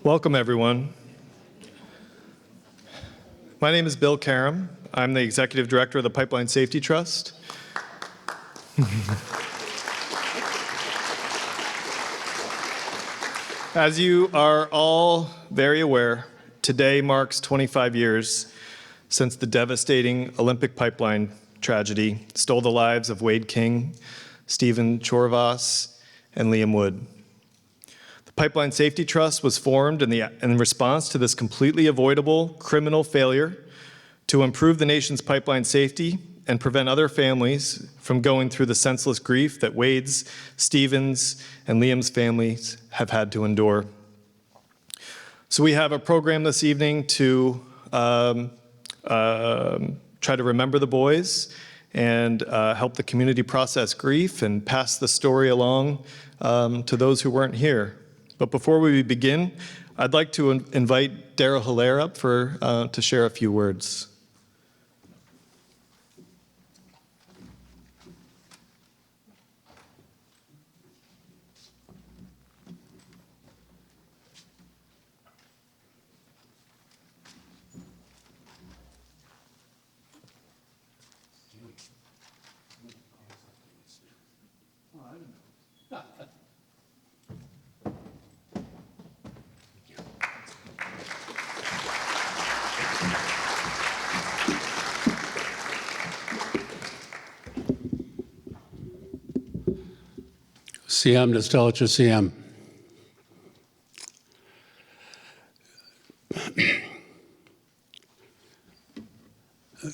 Welcome, everyone. My name is Bill Karam. I'm the Executive Director of the Pipeline Safety Trust. As you are all very aware, today marks 25 years since the devastating Olympic pipeline tragedy stole the lives of Wade King, Tsiorvas, and Liam Wood. The Pipeline Safety Trust was formed in response to this completely avoidable criminal failure to improve the nation's pipeline safety and prevent other families from going through the senseless grief that Wade's, Stephen's, and Liam's families have had to endure. So we have a program this evening to try to remember the boys and help the community process grief and pass the story along to those who weren't here. But before we begin, I'd like to invite Daryl Hilaire up to share a few words. Siam nostalgia Siam.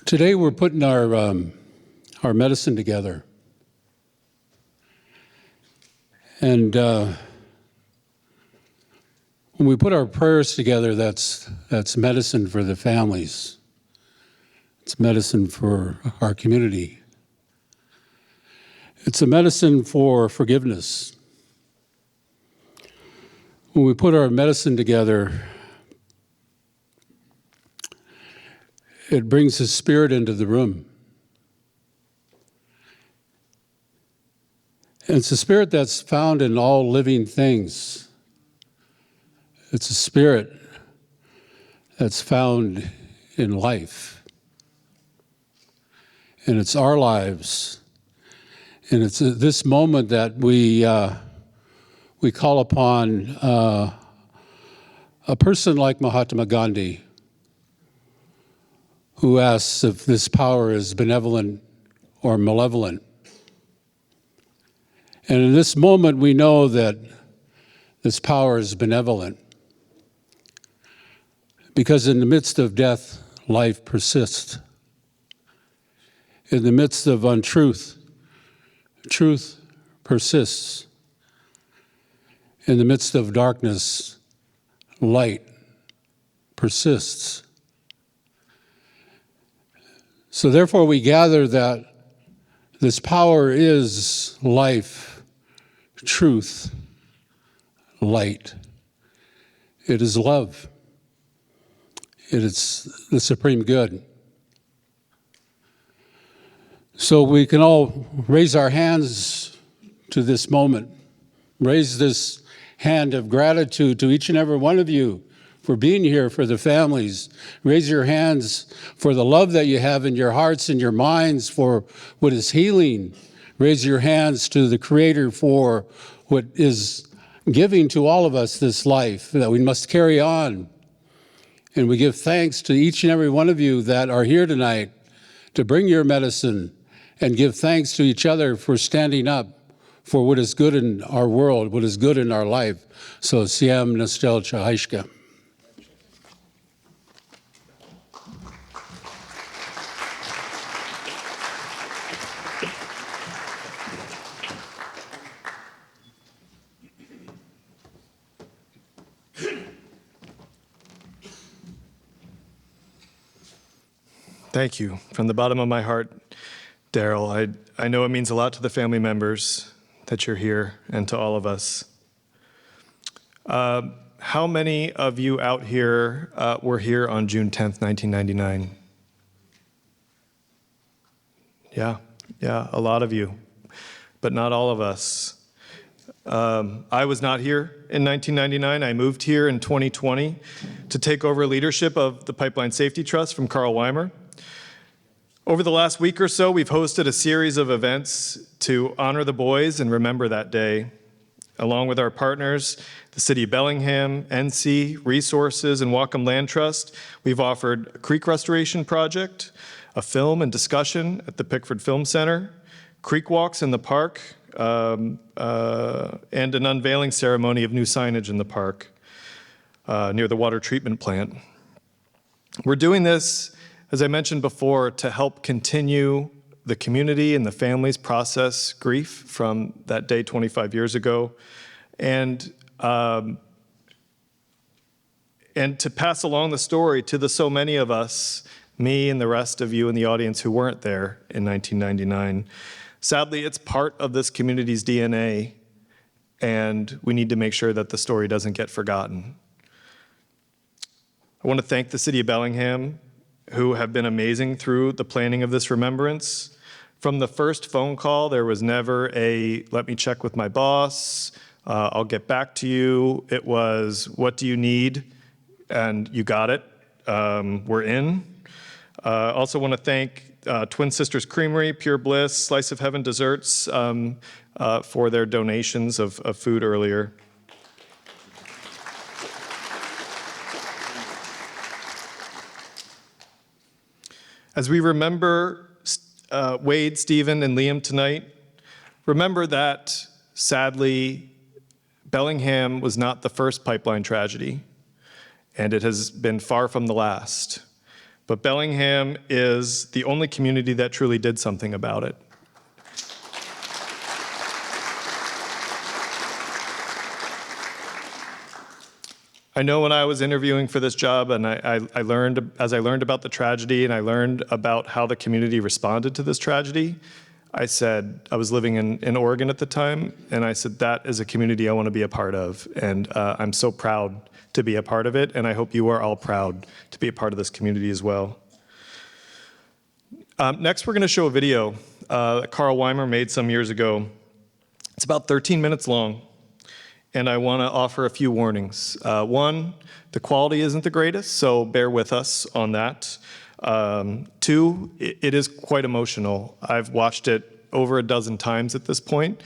Today we're putting our medicine together, and when we put our prayers together, that's medicine for the families. It's medicine for our community. It's a medicine for forgiveness. When we put our medicine together, it brings His Spirit into the room. And it's a spirit that's found in all living things. It's a spirit that's found in life. And it's our lives. And it's at this moment that we call upon a person like Mahatma Gandhi, who asks if this power is benevolent or malevolent. And in this moment, we know that this power is benevolent, because in the midst of death, life persists. In the midst of untruth, truth persists. In the midst of darkness, light persists. So therefore we gather that this power is life, truth, light. It is love. It is the supreme good. So we can all raise our hands to this moment, raise this hand of gratitude to each and every one of you for being here, for the families. Raise your hands for the love that you have in your hearts and your minds for what is healing. Raise your hands to the Creator for what is giving to all of us this life that we must carry on. And we give thanks to each and every one of you that are here tonight to bring your medicine, and give thanks to each other for standing up for what is good in our world, what is good in our life. So, Siam nostalgia Haishka. Thank you. From the bottom of my heart, Daryl, I know it means a lot to the family members that you're here and to all of us. How many of you out here were here on June 10th, 1999? Yeah, a lot of you, but not all of us. I was not here in 1999. I moved here in 2020 to take over leadership of the Pipeline Safety Trust from Carl Weimer. Over the last week or so, we've hosted a series of events to honor the boys and remember that day. Along with our partners, the City of Bellingham, NC, Resources, and Whatcom Land Trust, we've offered a creek restoration project, a film and discussion at the Pickford Film Center, creek walks in the park, and an unveiling ceremony of new signage in the park near the water treatment plant. We're doing this, as I mentioned before, to help continue the community and the families process grief from that day 25 years ago, and to pass along the story to the so many of us, me and the rest of you in the audience who weren't there in 1999. Sadly, it's part of this community's DNA, and we need to make sure that the story doesn't get forgotten. I want to thank the City of Bellingham, who have been amazing through the planning of this remembrance. From the first phone call, there was never a, let me check with my boss, I'll get back to you. It was, what do you need? And you got it. We're in. Also want to thank Twin Sisters Creamery, Pure Bliss, Slice of Heaven Desserts for their donations of food earlier. As we remember Wade, Stephen, and Liam tonight, remember that, sadly, Bellingham was not the first pipeline tragedy, and it has been far from the last. But Bellingham is the only community that truly did something about it. I know when I was interviewing for this job, and I learned, as I learned about the tragedy and I learned about how the community responded to this tragedy, I said, I was living in Oregon at the time, and I said, that is a community I want to be a part of. And I'm so proud to be a part of it, and I hope you are all proud to be a part of this community as well. Next, we're going to show a video that Carl Weimer made some years ago. It's about 13 minutes long. And I want to offer a few warnings. One, the quality isn't the greatest, so bear with us on that. Two, it is quite emotional. I've watched it over a dozen times at this point,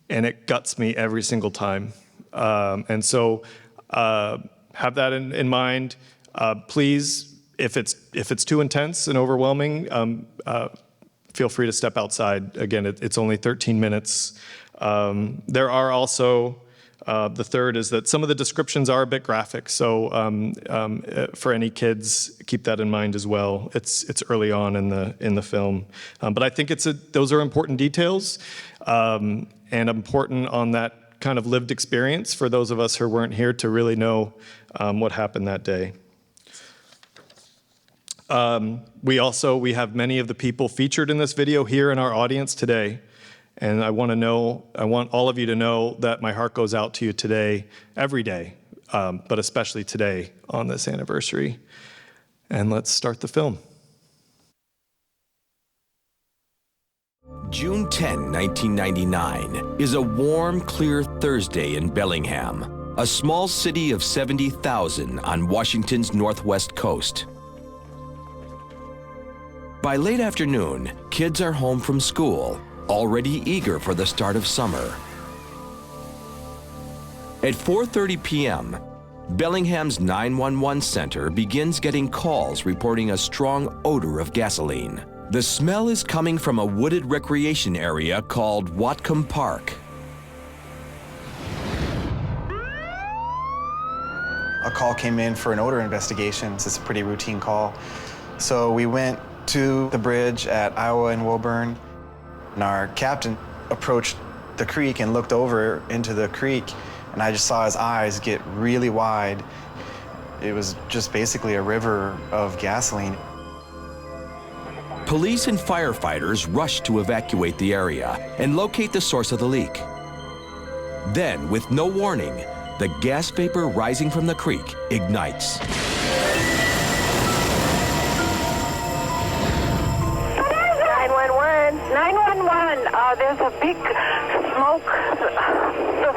and it guts me every single time. And so have that in mind. Please, if it's too intense and overwhelming, feel free to step outside. Again, it's only 13 minutes. There are also the third is that some of the descriptions are a bit graphic, so for any kids, keep that in mind as well. It's early on in the film, but I think those are important details and important on that kind of lived experience for those of us who weren't here to really know what happened that day. We have many of the people featured in this video here in our audience today. And I want all of you to know that my heart goes out to you today, every day, but especially today on this anniversary. And let's start the film. June 10, 1999 is a warm, clear Thursday in Bellingham, a small city of 70,000 on Washington's northwest coast. By late afternoon, kids are home from school, already eager for the start of summer. At 4:30 p.m., Bellingham's 911 center begins getting calls reporting a strong odor of gasoline. The smell is coming from a wooded recreation area called Whatcom Park. A call came in for an odor investigation. It's a pretty routine call. So we went to the bridge at Iowa and Woburn. And our captain approached the creek and looked over into the creek, and I just saw his eyes get really wide. It was just basically a river of gasoline. Police and firefighters rush to evacuate the area and locate the source of the leak. Then, with no warning, the gas vapor rising from the creek ignites. 911, there's a big smoke. The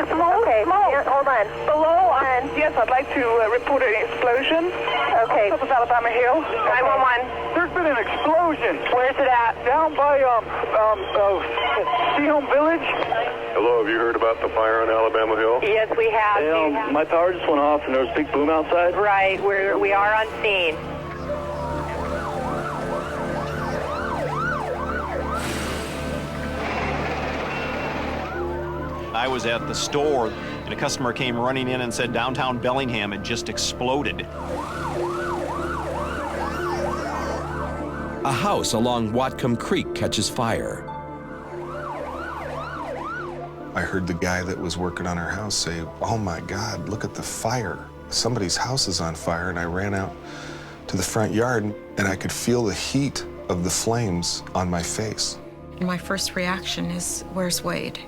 smoke. Okay, Smoke. here, hold on. Below, and yes, I'd like to report an explosion. Okay. Top of Alabama Hill. 911. There's been an explosion. Where's it at? Down by, Seahome Village. Hello, have you heard about the fire on Alabama Hill? Yes, we have. My power just went off and there was a big boom outside. Right, we are on scene. I was at the store and a customer came running in and said downtown Bellingham had just exploded. A house along Whatcom Creek catches fire. I heard the guy that was working on our house say, "Oh my God, look at the fire. Somebody's house is on fire." And I ran out to the front yard and I could feel the heat of the flames on my face. My first reaction is, where's Wade?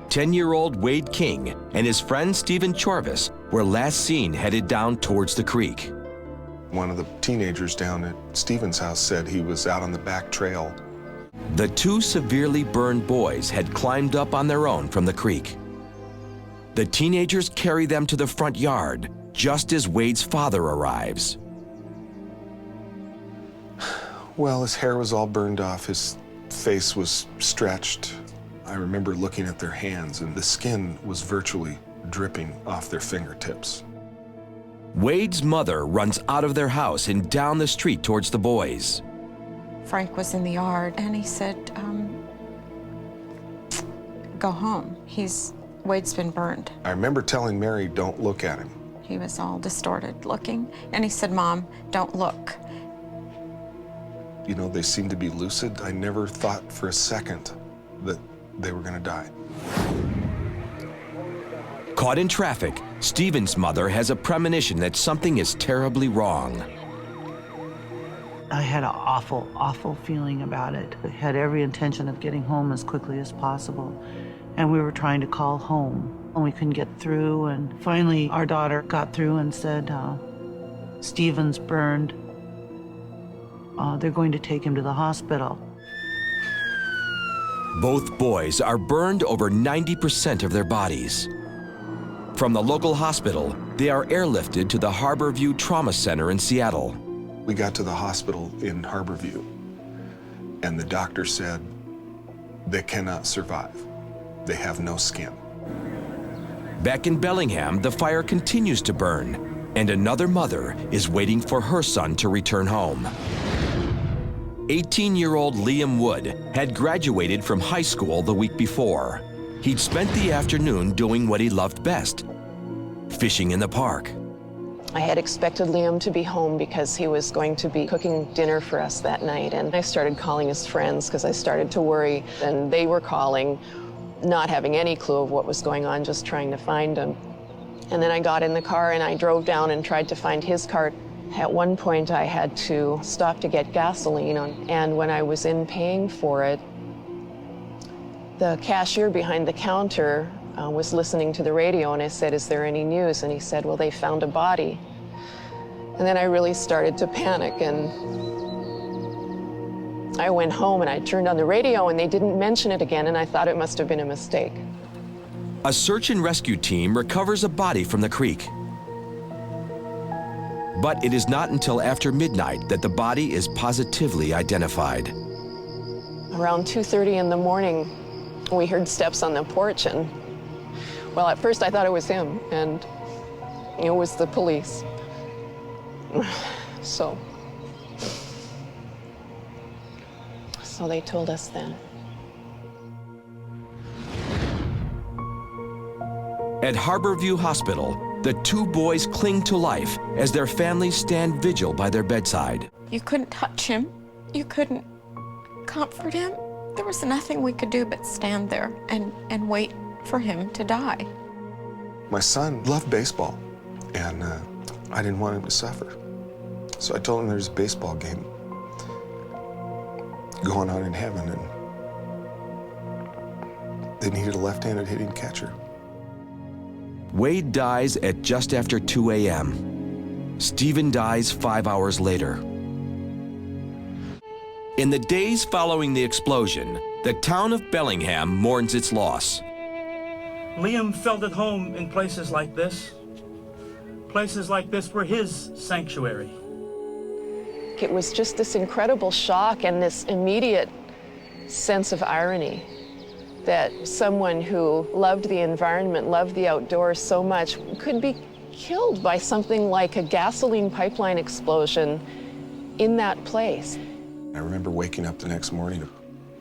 10-year-old Wade King and his friend Stephen Tsiorvas were last seen headed down towards the creek. One of the teenagers down at Stephen's house said he was out on the back trail. The two severely burned boys had climbed up on their own from the creek. The teenagers carry them to the front yard just as Wade's father arrives. Well, his hair was all burned off. His face was stretched. I remember looking at their hands and the skin was virtually dripping off their fingertips. Wade's mother runs out of their house and down the street towards the boys. Frank was in the yard and he said, go home. Wade's been burned. I remember telling Mary, "Don't look at him." He was all distorted looking. And he said, Mom, don't look. You know, they seemed to be lucid. I never thought for a second that they were gonna die. Caught in traffic, Stephen's mother has a premonition that something is terribly wrong. I had an awful, awful feeling about it. I had every intention of getting home as quickly as possible. And we were trying to call home, and we couldn't get through. And finally, our daughter got through and said, Stephen's burned. They're going to take him to the hospital. Both boys are burned over 90% of their bodies. From the local hospital, they are airlifted to the Harborview Trauma Center in Seattle. We got to the hospital in Harborview, and the doctor said they cannot survive. They have no skin. Back in Bellingham, the fire continues to burn, and another mother is waiting for her son to return home. 18-year-old Liam Wood had graduated from high school the week before. He'd spent the afternoon doing what he loved best, fishing in the park. I had expected Liam to be home because he was going to be cooking dinner for us that night, and I started calling his friends because I started to worry, and they were calling, not having any clue of what was going on, just trying to find him. And then I got in the car and I drove down and tried to find his car. At one point I had to stop to get gasoline, and when I was in paying for it, the cashier behind the counter was listening to the radio, and I said, "Is there any news?" And he said, "Well, they found a body." And then I really started to panic, and I went home and I turned on the radio and they didn't mention it again, and I thought it must have been a mistake. A search and rescue team recovers a body from the creek. But it is not until after midnight that the body is positively identified. Around 2:30 in the morning, we heard steps on the porch, and well, at first I thought it was him, and it was the police. So they told us then. At Harborview Hospital, the two boys cling to life as their families stand vigil by their bedside. You couldn't touch him. You couldn't comfort him. There was nothing we could do but stand there and wait for him to die. My son loved baseball, and I didn't want him to suffer. So I told him there's a baseball game going on in heaven, and they needed a left-handed hitting catcher. Wade dies at just after 2 a.m. Stephen dies 5 hours later. In the days following the explosion, the town of Bellingham mourns its loss. Liam felt at home in places like this. Places like this were his sanctuary. It was just this incredible shock and this immediate sense of irony that someone who loved the environment, loved the outdoors so much, could be killed by something like a gasoline pipeline explosion in that place. I remember waking up the next morning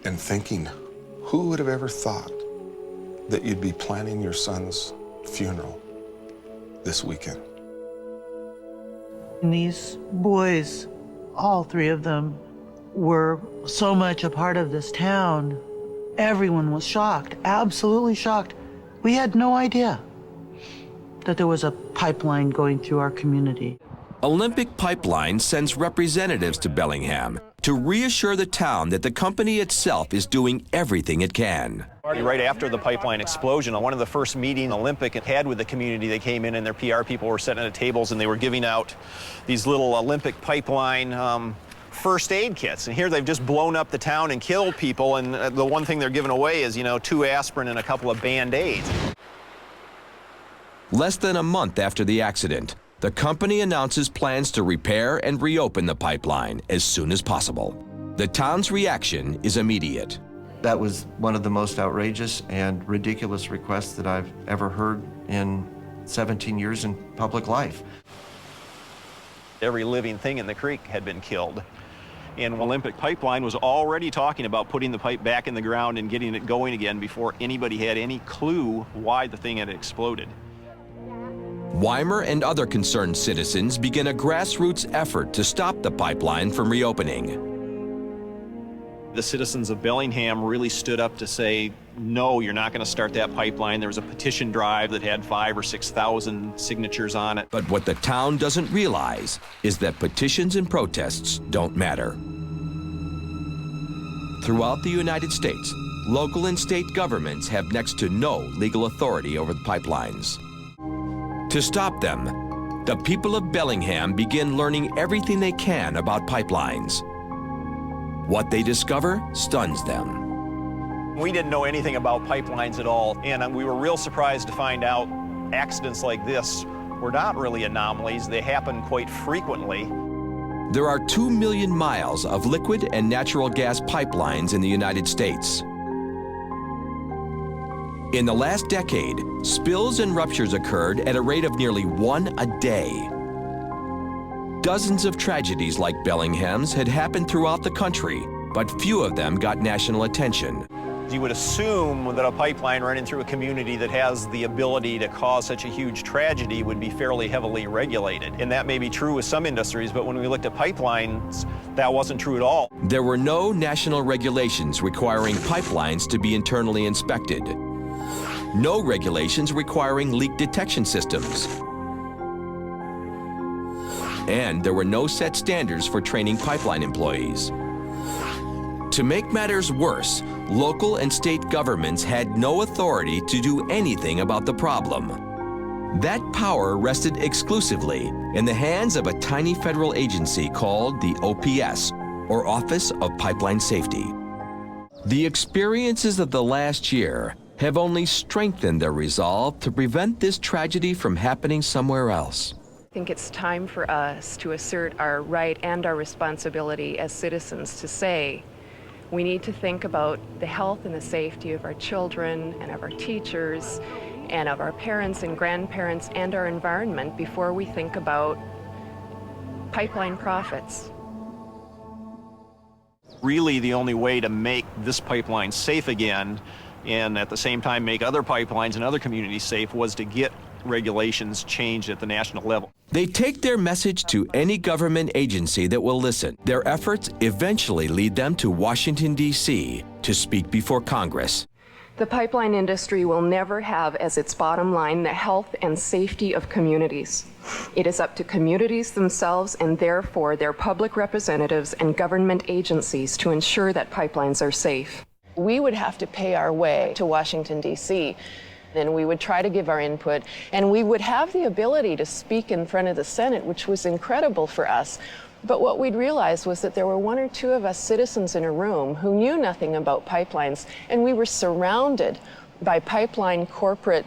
and thinking, who would have ever thought that you'd be planning your son's funeral this weekend? And these boys, all three of them, were so much a part of this town. Everyone was shocked, absolutely shocked. We had no idea that there was a pipeline going through our community. Olympic Pipeline sends representatives to Bellingham to reassure the town that the company itself is doing everything it can. Right after the pipeline explosion, on one of the first meetings Olympic had with the community, they came in and their PR people were sitting at tables and they were giving out these little Olympic pipeline first aid kits. And here they've just blown up the town and killed people, and the one thing they're giving away is, 2 aspirin and a couple of Band-Aids. Less than a month after the accident, the company announces plans to repair and reopen the pipeline as soon as possible. The town's reaction is immediate. That was one of the most outrageous and ridiculous requests that I've ever heard in 17 years in public life. Every living thing in the creek had been killed. And Olympic Pipeline was already talking about putting the pipe back in the ground and getting it going again before anybody had any clue why the thing had exploded. Weimer and other concerned citizens begin a grassroots effort to stop the pipeline from reopening. The citizens of Bellingham really stood up to say, no, you're not going to start that pipeline. There was a petition drive that had 5,000 or 6,000 signatures on it. But what the town doesn't realize is that petitions and protests don't matter. Throughout the United States, local and state governments have next to no legal authority over the pipelines. To stop them, the people of Bellingham begin learning everything they can about pipelines. What they discover stuns them. We didn't know anything about pipelines at all, and we were real surprised to find out accidents like this were not really anomalies. They happen quite frequently. There are 2 million miles of liquid and natural gas pipelines in the United States. In the last decade, spills and ruptures occurred at a rate of nearly 1 a day. Dozens of tragedies like Bellingham's had happened throughout the country, but few of them got national attention. You would assume that a pipeline running through a community that has the ability to cause such a huge tragedy would be fairly heavily regulated. And that may be true with some industries, but when we looked at pipelines, that wasn't true at all. There were no national regulations requiring pipelines to be internally inspected. No regulations requiring leak detection systems. And there were no set standards for training pipeline employees. To make matters worse, local and state governments had no authority to do anything about the problem. That power rested exclusively in the hands of a tiny federal agency called the OPS, or Office of Pipeline Safety. The experiences of the last year have only strengthened their resolve to prevent this tragedy from happening somewhere else. I think it's time for us to assert our right and our responsibility as citizens to say, we need to think about the health and the safety of our children and of our teachers and of our parents and grandparents and our environment before we think about pipeline profits. Really, the only way to make this pipeline safe again and at the same time make other pipelines and other communities safe was to get regulations changed at the national level. They take their message to any government agency that will listen. Their efforts eventually lead them to Washington, D.C. to speak before Congress. The pipeline industry will never have as its bottom line the health and safety of communities. It is up to communities themselves and therefore their public representatives and government agencies to ensure that pipelines are safe. We would have to pay our way to Washington, D.C., and we would try to give our input, and we would have the ability to speak in front of the Senate, which was incredible for us. But what we'd realize was that there were 1 or 2 of us citizens in a room who knew nothing about pipelines, and we were surrounded by pipeline corporate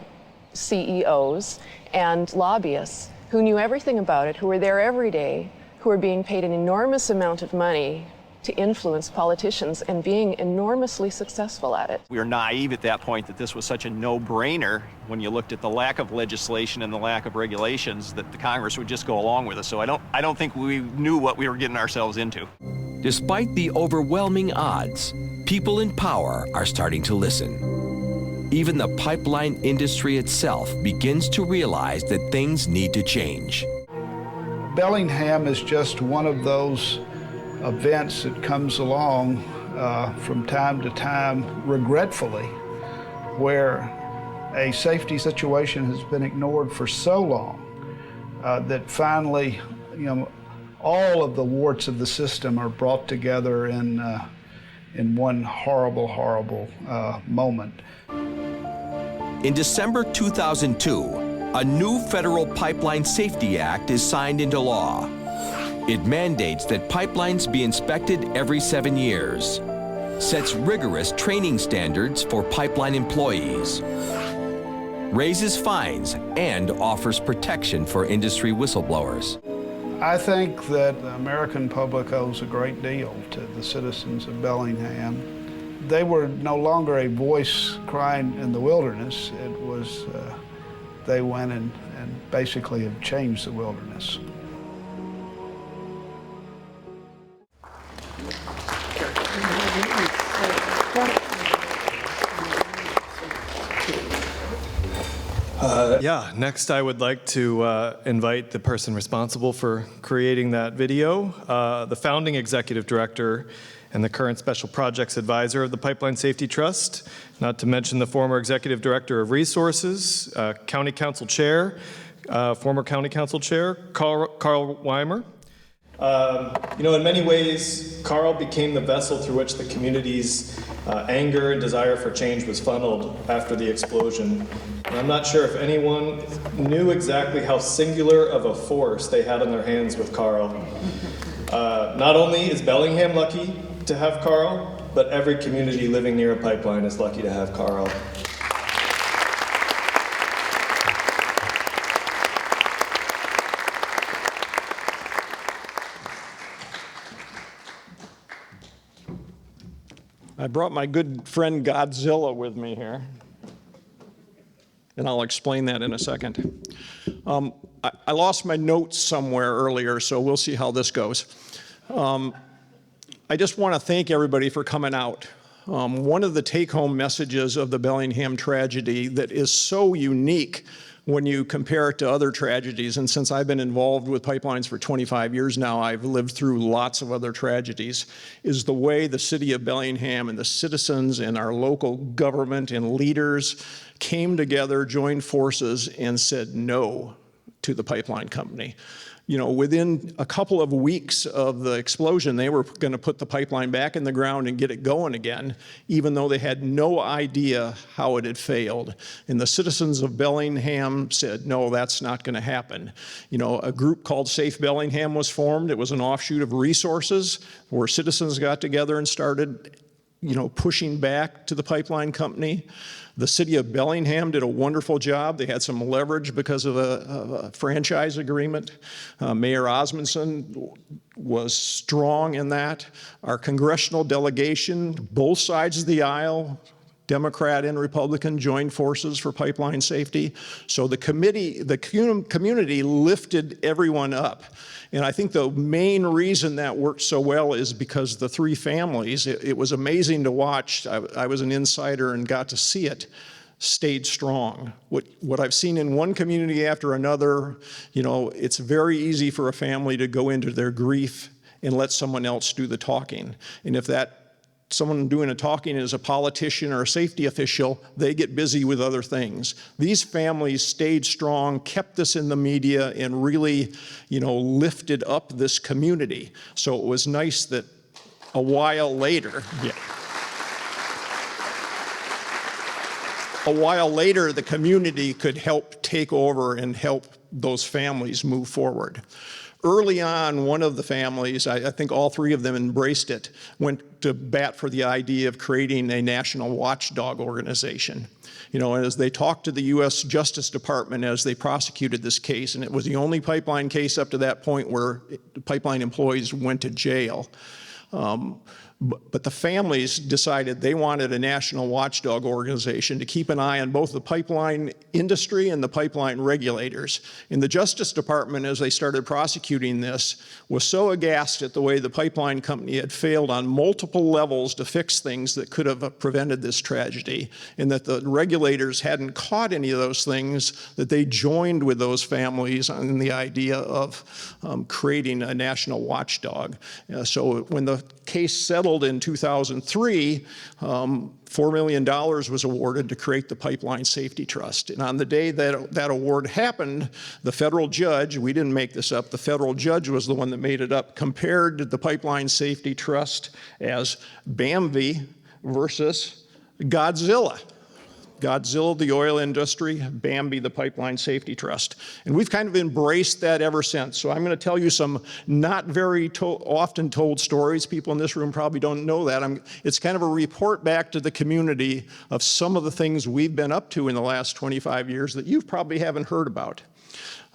CEOs and lobbyists who knew everything about it, who were there every day, who were being paid an enormous amount of money to influence politicians and being enormously successful at it. We were naive at that point that this was such a no-brainer when you looked at the lack of legislation and the lack of regulations that the Congress would just go along with us. So I don't think we knew what we were getting ourselves into. Despite the overwhelming odds, people in power are starting to listen. Even the pipeline industry itself begins to realize that things need to change. Bellingham is just one of those events that comes along from time to time, regretfully, where a safety situation has been ignored for so long that finally, all of the warts of the system are brought together in one horrible, horrible moment. In December 2002, a new Federal Pipeline Safety Act is signed into law. It mandates that pipelines be inspected every 7 years, sets rigorous training standards for pipeline employees, raises fines, and offers protection for industry whistleblowers. I think that the American public owes a great deal to the citizens of Bellingham. They were no longer a voice crying in the wilderness. It was, they went and basically have changed the wilderness. Next I would like to invite the person responsible for creating that video, the founding executive director and the current special projects advisor of the Pipeline Safety Trust, not to mention the former executive director of resources, county council chair, former county council chair, Carl Weimer. In many ways, Carl became the vessel through which the community's anger and desire for change was funneled after the explosion. And I'm not sure if anyone knew exactly how singular of a force they had on their hands with Carl. Not only is Bellingham lucky to have Carl, but every community living near a pipeline is lucky to have Carl. I brought my good friend Godzilla with me here, and I'll explain that in a second. I lost my notes somewhere earlier, so we'll see how this goes. I just want to thank everybody for coming out. One of the take-home messages of the Bellingham tragedy that is so unique when you compare it to other tragedies, and since I've been involved with pipelines for 25 years now, I've lived through lots of other tragedies, is the way the city of Bellingham and the citizens and our local government and leaders came together, joined forces, and said no to the pipeline company. Within a couple of weeks of the explosion, they were going to put the pipeline back in the ground and get it going again, even though they had no idea how it had failed. And the citizens of Bellingham said, no, that's not going to happen. A group called Safe Bellingham was formed. It was an offshoot of resources where citizens got together and started pushing back to the pipeline company. The city of Bellingham did a wonderful job. They had some leverage because of a franchise agreement. Mayor Osmondson was strong in that. Our congressional delegation, both sides of the aisle, Democrat and Republican, joined forces for pipeline safety. So the community lifted everyone up. And I think the main reason that worked so well is because the three families, it was amazing to watch. I was an insider and got to see it, stayed strong. What I've seen in one community after another, it's very easy for a family to go into their grief and let someone else do the talking. And if that someone doing a talking is a politician or a safety official, they get busy with other things. These families stayed strong, kept this in the media, and really, lifted up this community. So it was nice that a while later, the community could help take over and help those families move forward. Early on, one of the families, I think all three of them embraced it, went to bat for the idea of creating a national watchdog organization. You know, as they talked to the U.S. Justice Department as they prosecuted this case, and it was the only pipeline case up to that point where pipeline employees went to jail. But the families decided they wanted a national watchdog organization to keep an eye on both the pipeline industry and the pipeline regulators. And the Justice Department, as they started prosecuting this, was so aghast at the way the pipeline company had failed on multiple levels to fix things that could have prevented this tragedy, and that the regulators hadn't caught any of those things, that they joined with those families on the idea of creating a national watchdog. So when the case settled in 2003, $4 million was awarded to create the Pipeline Safety Trust. And on the day that that award happened, the federal judge, we didn't make this up, the federal judge was the one that made it up, compared the Pipeline Safety Trust as Bambi versus Godzilla. Godzilla, the oil industry, Bambi, the Pipeline Safety Trust. And we've kind of embraced that ever since. So I'm going to tell you some not very often told stories. People in this room probably don't know that. It's kind of a report back to the community of some of the things we've been up to in the last 25 years that you probably haven't heard about.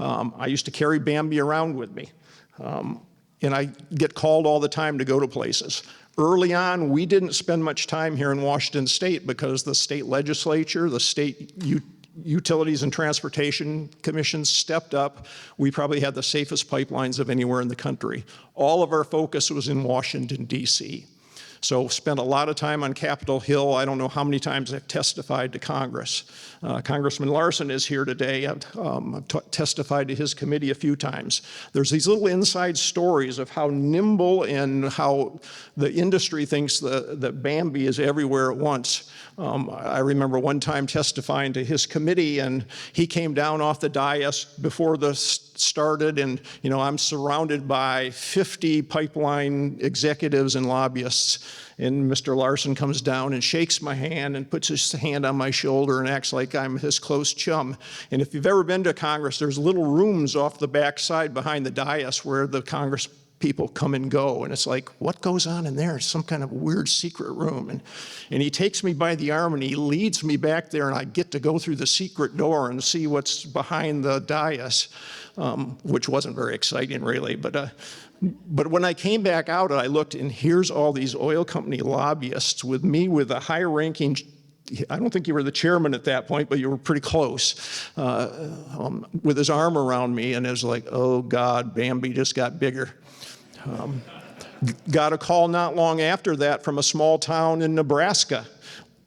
I used to carry Bambi around with me. And I get called all the time to go to places. Early on, we didn't spend much time here in Washington State because the state legislature, the state utilities and transportation commissions stepped up. We probably had the safest pipelines of anywhere in the country. All of our focus was in Washington, D.C. So spent a lot of time on Capitol Hill. I don't know how many times I've testified to Congress. Congressman Larson is here today. I've testified to his committee a few times. There's these little inside stories of how nimble and how the industry thinks that Bambi is everywhere at once. I remember one time testifying to his committee, and he came down off the dais before this started, and I'm surrounded by 50 pipeline executives and lobbyists. And Mr. Larson comes down and shakes my hand and puts his hand on my shoulder and acts like I'm his close chum. And if you've ever been to Congress, there's little rooms off the back side behind the dais where the Congress people come and go. And it's like, what goes on in there? It's some kind of weird secret room. And he takes me by the arm and he leads me back there, and I get to go through the secret door and see what's behind the dais, which wasn't very exciting really. But when I came back out, I looked, and here's all these oil company lobbyists with me, with a high-ranking, I don't think you were the chairman at that point, but you were pretty close, with his arm around me, and it was like, oh God, Bambi just got bigger. Got a call not long after that from a small town in Nebraska.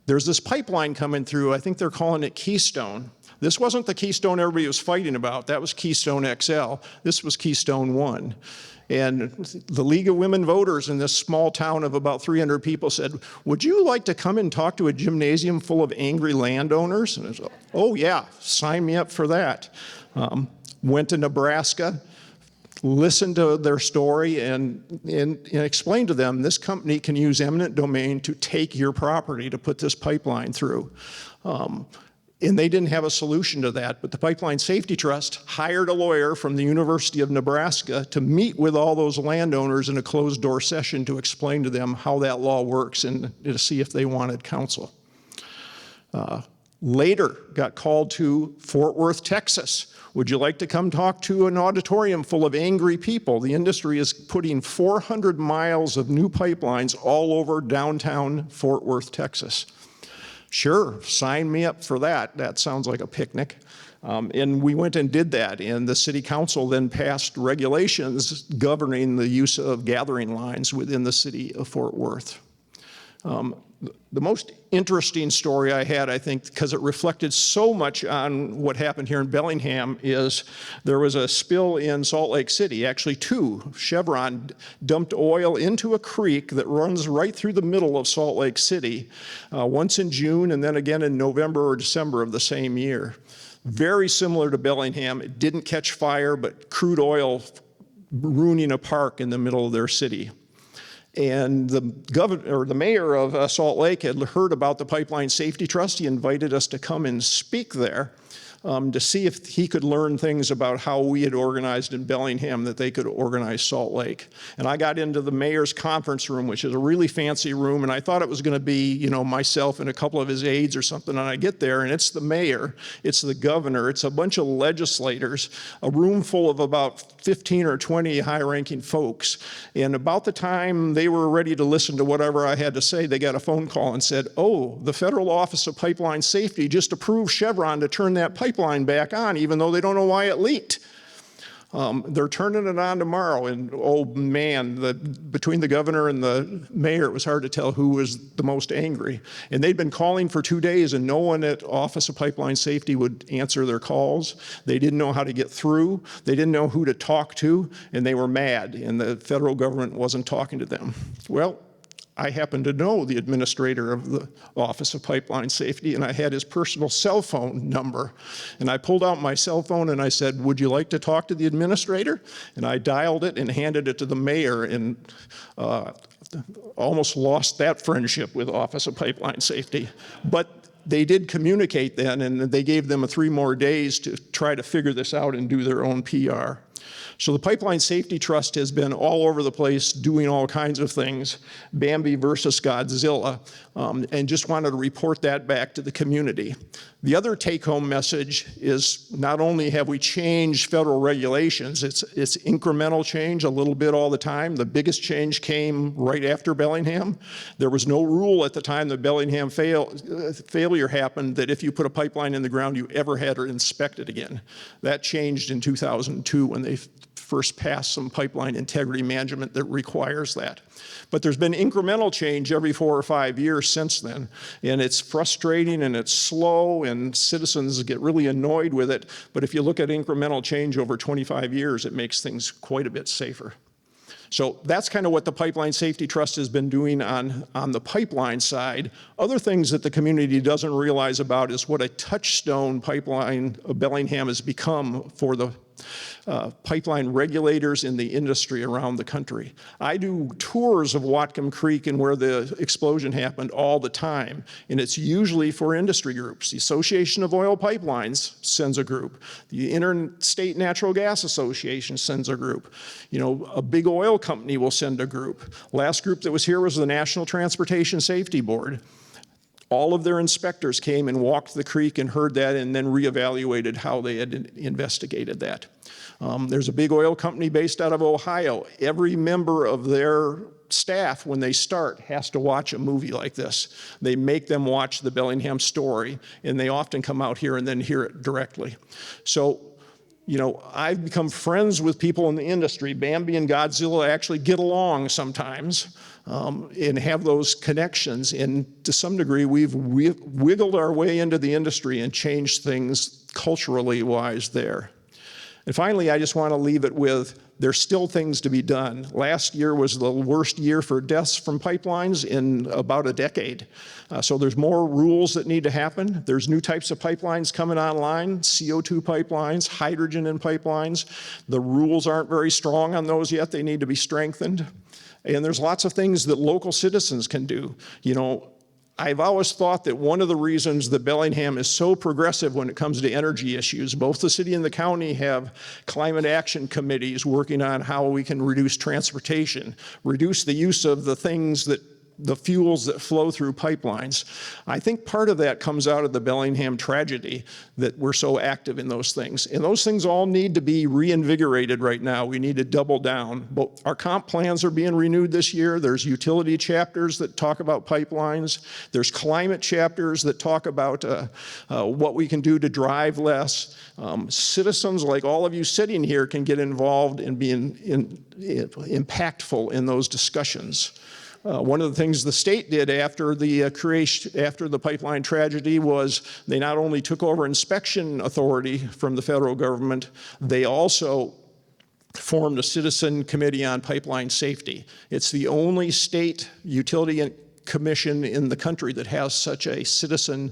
There's this pipeline coming through. I think they're calling it Keystone. This wasn't the Keystone everybody was fighting about. That was Keystone XL. This was Keystone 1. And the League of Women Voters in this small town of about 300 people said, would you like to come and talk to a gymnasium full of angry landowners? And I was like, oh yeah, sign me up for that. Went to Nebraska, listened to their story, and explained to them, this company can use eminent domain to take your property to put this pipeline through. And they didn't have a solution to that, but the Pipeline Safety Trust hired a lawyer from the University of Nebraska to meet with all those landowners in a closed-door session to explain to them how that law works and to see if they wanted counsel. Later, got called to Fort Worth, Texas. Would you like to come talk to an auditorium full of angry people? The industry is putting 400 miles of new pipelines all over downtown Fort Worth, Texas. Sure, sign me up for that. That sounds like a picnic. And we went and did that, and the city council then passed regulations governing the use of gathering lines within the city of Fort Worth. The most interesting story I had, I think, because it reflected so much on what happened here in Bellingham, is there was a spill in Salt Lake City, actually two. Chevron dumped oil into a creek that runs right through the middle of Salt Lake City, once in June and then again in November or December of the same year. Very similar to Bellingham. It didn't catch fire, but crude oil ruining a park in the middle of their city. And the mayor of Salt Lake had heard about the Pipeline Safety Trust. He invited us to come and speak there. to see if he could learn things about how we had organized in Bellingham that they could organize Salt Lake. And I got into the mayor's conference room, which is a really fancy room, and I thought it was going to be, you know, myself and a couple of his aides or something, and I get there, and it's the mayor, it's the governor, it's a bunch of legislators, a room full of about 15 or 20 high-ranking folks. And about the time they were ready to listen to whatever I had to say, they got a phone call and said, oh, the Federal Office of Pipeline Safety just approved Chevron to turn that pipeline back on, even though they don't know why it leaked. They're turning it on tomorrow, and oh man, between the governor and the mayor, it was hard to tell who was the most angry. And they'd been calling for 2 days, and no one at Office of Pipeline Safety would answer their calls. They didn't know how to get through. They didn't know who to talk to, and they were mad, and the federal government wasn't talking to them. Well, I happened to know the administrator of the Office of Pipeline Safety, and I had his personal cell phone number. And I pulled out my cell phone and I said, would you like to talk to the administrator? And I dialed it and handed it to the mayor, and almost lost that friendship with Office of Pipeline Safety. But they did communicate then, and they gave them 3 more days to try to figure this out and do their own PR. So the Pipeline Safety Trust has been all over the place doing all kinds of things, Bambi versus Godzilla, and just wanted to report that back to the community. The other take-home message is not only have we changed federal regulations, it's incremental change a little bit all the time. The biggest change came right after Bellingham. There was no rule at the time the Bellingham failure happened that if you put a pipeline in the ground, you ever had to inspect it again. That changed in 2002 when they first passed some pipeline integrity management that requires that. But there's been incremental change every 4 or 5 years since then, and it's frustrating and it's slow and citizens get really annoyed with it. But if you look at incremental change over 25 years, it makes things quite a bit safer. So that's kind of what the Pipeline Safety Trust has been doing on the pipeline side. Other things that the community doesn't realize about is what a touchstone pipeline of Bellingham has become for the pipeline regulators in the industry around the country. I do tours of Whatcom Creek and where the explosion happened all the time, and it's usually for industry groups. The Association of Oil Pipelines sends a group. The Interstate Natural Gas Association sends a group. You know, a big oil company will send a group. Last group that was here was the National Transportation Safety Board. All of their inspectors came and walked the creek and heard that and then reevaluated how they had investigated that. There's a big oil company based out of Ohio. Every member of their staff, when they start, has to watch a movie like this. They make them watch the Bellingham story, and they often come out here and then hear it directly. So, you know, I've become friends with people in the industry. Bambi and Godzilla actually get along sometimes and have those connections. And to some degree, we've wiggled our way into the industry and changed things culturally wise there. And finally, I just want to leave it with, there's still things to be done. Last year was the worst year for deaths from pipelines in about a decade. So there's more rules that need to happen. There's new types of pipelines coming online, CO2 pipelines, hydrogen in pipelines. The rules aren't very strong on those yet. They need to be strengthened. And there's lots of things that local citizens can do. You know, I've always thought that one of the reasons that Bellingham is so progressive when it comes to energy issues, both the city and the county have climate action committees working on how we can reduce transportation, reduce the use of the things that the fuels that flow through pipelines. I think part of that comes out of the Bellingham tragedy, that we're so active in those things. And those things all need to be reinvigorated right now. We need to double down. But our comp plans are being renewed this year. There's utility chapters that talk about pipelines. There's climate chapters that talk about what we can do to drive less. Citizens like all of you sitting here can get involved in being impactful in those discussions. One of the things the state did after the pipeline tragedy was they not only took over inspection authority from the federal government, they also formed a citizen committee on pipeline safety. It's the only state utility commission in the country that has such a citizen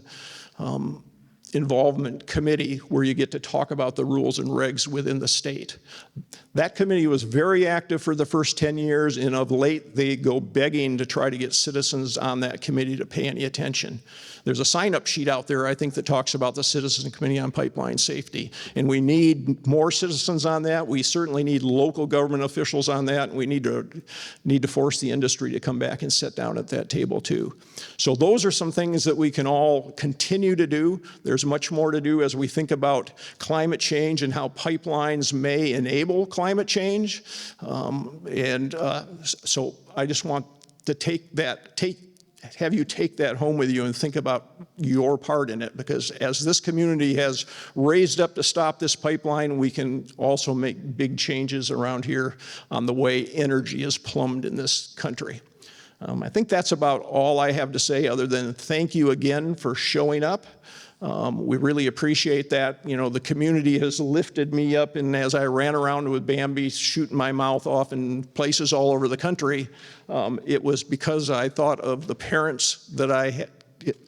involvement committee where you get to talk about the rules and regs within the state. That committee was very active for the first 10 years, and of late they go begging to try to get citizens on that committee to pay any attention. There's a sign-up sheet out there, I think, that talks about the Citizen Committee on Pipeline Safety, and we need more citizens on that. We certainly need local government officials on that, and we need to force the industry to come back and sit down at that table too. So those are some things that we can all continue to do. There's much more to do as we think about climate change and how pipelines may enable climate change. So I just want to have you take that home with you and think about your part in it, because as this community has raised up to stop this pipeline, we can also make big changes around here on the way energy is plumbed in this country. I think that's about all I have to say, other than thank you again for showing up. We really appreciate that. You know, the community has lifted me up, and as I ran around with Bambi shooting my mouth off in places all over the country, it was because I thought of the parents that I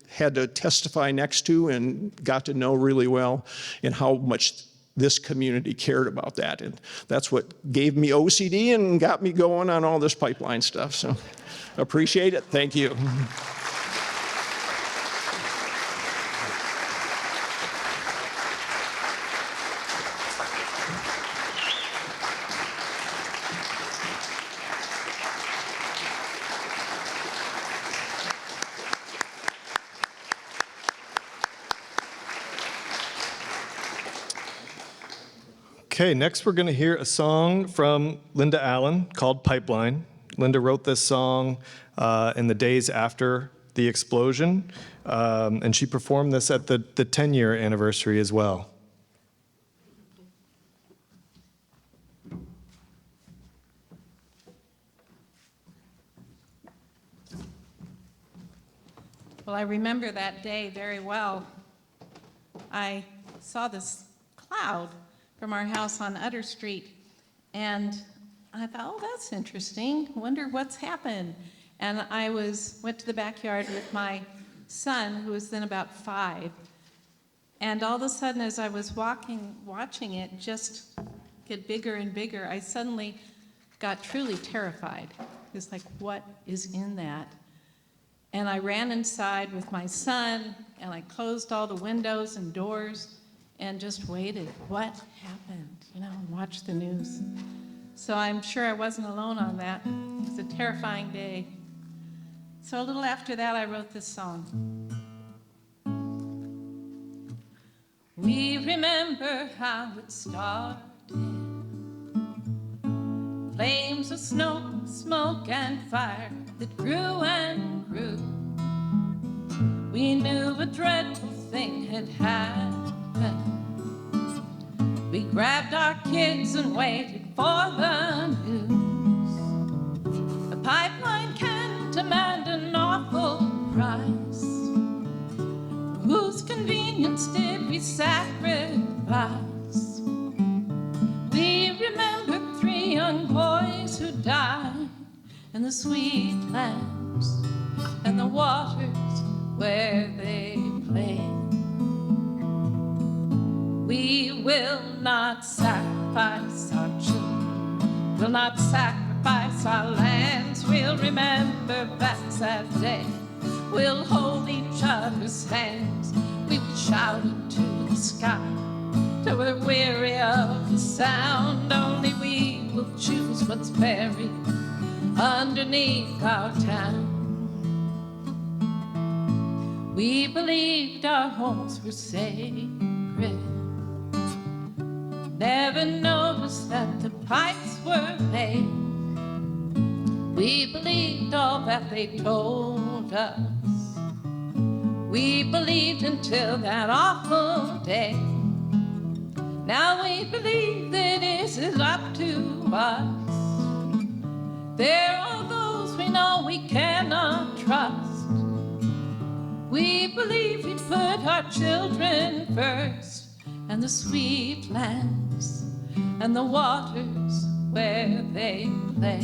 had to testify next to and got to know really well, and how much this community cared about that. And that's what gave me OCD and got me going on all this pipeline stuff. So appreciate it. Thank you. Okay, next we're going to hear a song from Linda Allen called Pipeline. Linda wrote this song in the days after the explosion, and she performed this at the 10-year anniversary as well. Well, I remember that day very well. I saw this cloud from our house on Utter Street, and I thought, oh, that's interesting. Wonder what's happened. And I went to the backyard with my son, who was then about 5, and all of a sudden, as I was watching it just get bigger and bigger, I suddenly got truly terrified. It's like, what is in that? And I ran inside with my son, and I closed all the windows and doors and just waited. What happened? You know, and watched the news. So I'm sure I wasn't alone on that. It was a terrifying day. So a little after that, I wrote this song. We remember how it started. Flames of smoke and fire that grew and grew. We knew a dreadful thing had happened. We grabbed our kids and waited for the news. A pipeline can demand an awful price. For whose convenience did we sacrifice? We remember 3 young boys who died in the sweet lands and the waters where they played. We will not sacrifice our children, will not sacrifice our lands. We'll remember that sad day. We'll hold each other's hands. We will shout into the sky till we're weary of the sound. Only we will choose what's buried underneath our town. We believed our homes were sacred. Never noticed that the pipes were made. We believed all that they told us. We believed until that awful day. Now we believe that it is up to us. There are those we know we cannot trust. We believe we put our children first, and the sweet lands and the waters where they play.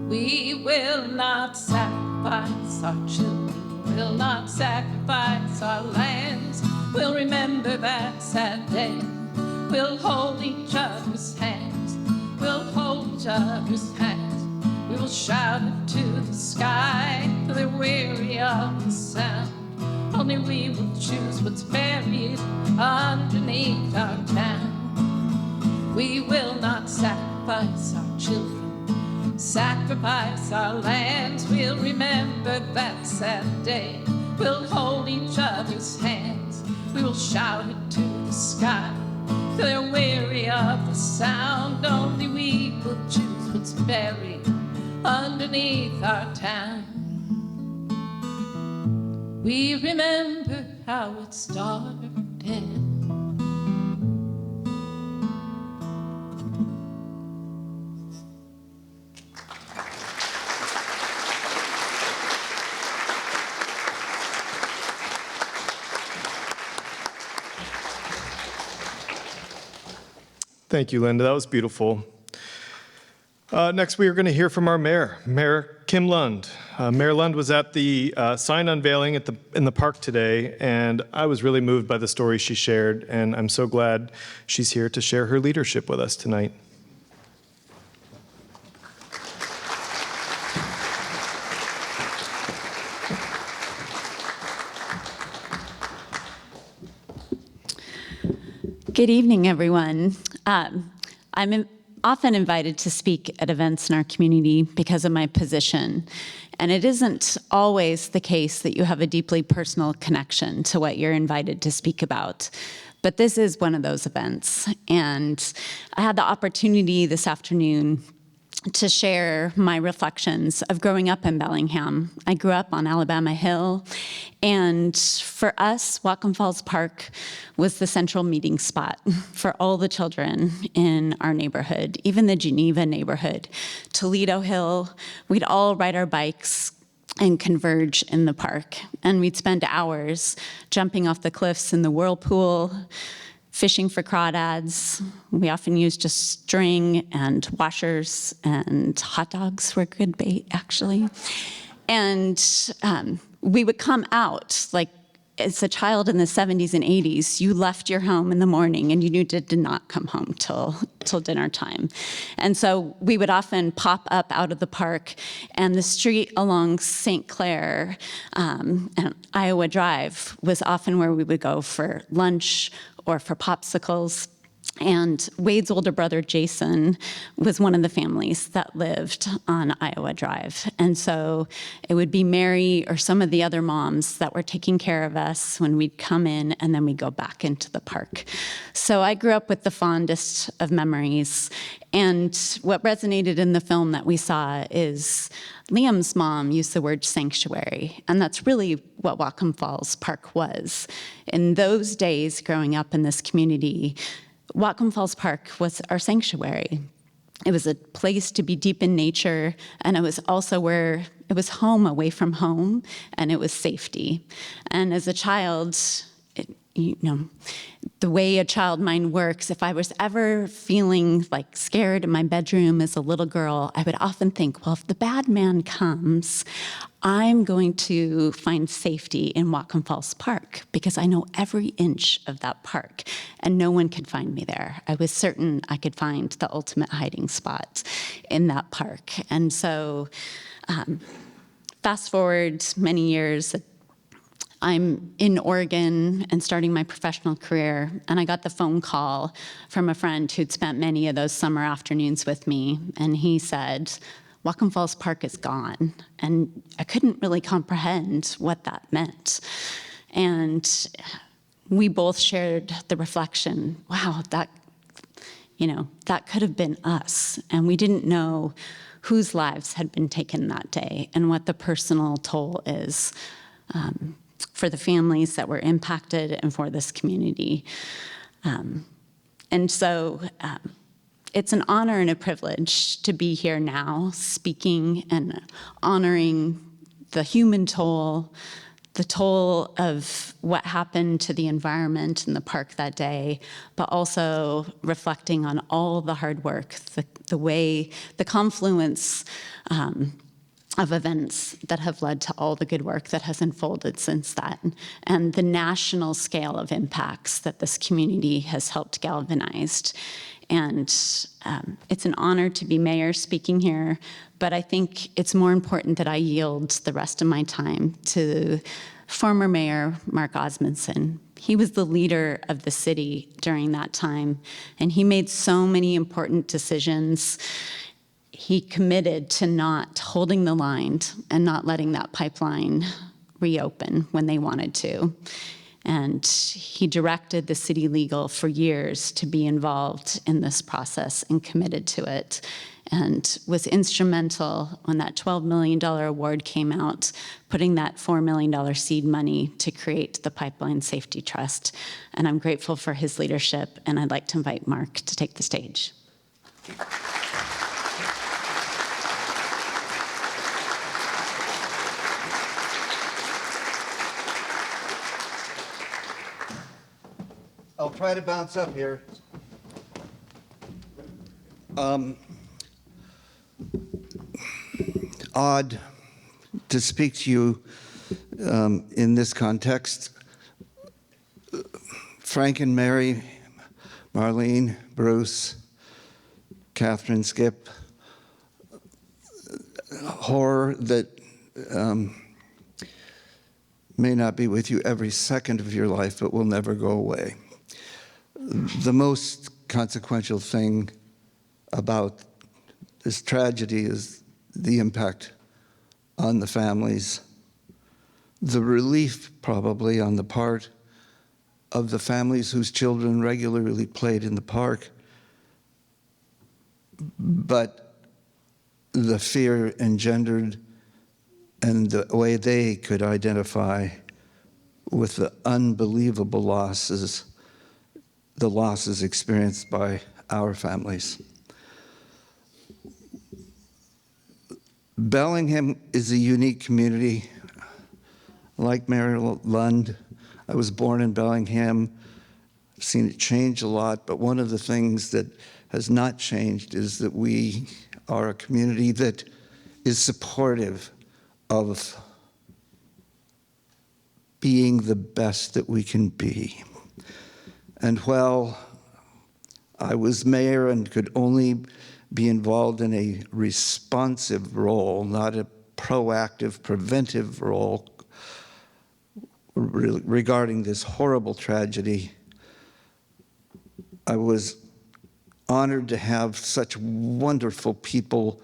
We will not sacrifice our children, will not sacrifice our lands. We'll remember that sad day. We'll hold each other's hands. We'll hold each other's hands. We will shout it to the sky till they're weary of the sound. Only we will choose what's buried underneath our town. We will not sacrifice our children, sacrifice our lands. We'll remember that sad day. We'll hold each other's hands. We will shout it to the sky till they're weary of the sound. Only we will choose what's buried underneath our town. We remember how it started. Thank you, Linda. That was beautiful. Next, we are going to hear from our mayor, Mayor Kim Lund. Mayor Lund was at the sign unveiling in the park today, and I was really moved by the story she shared, and I'm so glad she's here to share her leadership with us tonight. Good evening, everyone. I'm often invited to speak at events in our community because of my position. And it isn't always the case that you have a deeply personal connection to what you're invited to speak about. But this is one of those events. And I had the opportunity this afternoon to share my reflections of growing up in Bellingham. I grew up on Alabama Hill, and for us, Whatcom Falls Park was the central meeting spot for all the children in our neighborhood, even the Geneva neighborhood. Toledo Hill, we'd all ride our bikes and converge in the park, and we'd spend hours jumping off the cliffs in the whirlpool, fishing for crawdads. We often used just string and washers, and hot dogs were good bait, actually. And we would come out, like as a child in the 70s and 80s, you left your home in the morning and you knew did not come home till dinner time. And so we would often pop up out of the park, and the street along St. Clair and Iowa Drive was often where we would go for lunch or for popsicles. And Wade's older brother, Jason, was one of the families that lived on Iowa Drive. And so it would be Mary or some of the other moms that were taking care of us when we'd come in, and then we'd go back into the park. So I grew up with the fondest of memories. And what resonated in the film that we saw is Liam's mom used the word sanctuary, and that's really what Whatcom Falls Park was. In those days, growing up in this community, Whatcom Falls Park was our sanctuary. It was a place to be deep in nature, and it was also where it was home away from home, and it was safety. And as a child, the way a child mind works, if I was ever feeling like scared in my bedroom as a little girl, I would often think, well, if the bad man comes, I'm going to find safety in Whatcom Falls Park because I know every inch of that park and no one could find me there. I was certain I could find the ultimate hiding spot in that park. And so fast forward many years, I'm in Oregon and starting my professional career, and I got the phone call from a friend who'd spent many of those summer afternoons with me, and he said, Whatcom Falls Park is gone. And I couldn't really comprehend what that meant. And we both shared the reflection, wow, that could have been us. And we didn't know whose lives had been taken that day and what the personal toll is for the families that were impacted and for this community. And so it's an honor and a privilege to be here now speaking and honoring the human toll, the toll of what happened to the environment in the park that day, but also reflecting on all the hard work, the way, the confluence of events that have led to all the good work that has unfolded since then, and the national scale of impacts that this community has helped galvanize. And it's an honor to be mayor speaking here, but I think it's more important that I yield the rest of my time to former Mayor Mark Osmondson. He was the leader of the city during that time, and he made so many important decisions. He committed to not holding the line and not letting that pipeline reopen when they wanted to. And he directed the city legal for years to be involved in this process and committed to it, and was instrumental when that $12 million award came out, putting that $4 million seed money to create the Pipeline Safety Trust. And I'm grateful for his leadership, and I'd like to invite Mark to take the stage. I'll try to bounce up here. Odd to speak to you in this context. Frank and Mary, Marlene, Bruce, Catherine, Skip, horror that may not be with you every second of your life, but will never go away. The most consequential thing about this tragedy is the impact on the families, the relief probably on the part of the families whose children regularly played in the park, but the fear engendered and the way they could identify with the unbelievable losses, the losses experienced by our families. Bellingham is a unique community. Like Mary Lund, I was born in Bellingham. I've seen it change a lot, but one of the things that has not changed is that we are a community that is supportive of being the best that we can be. And while I was mayor and could only be involved in a responsive role, not a proactive, preventive role regarding this horrible tragedy, I was honored to have such wonderful people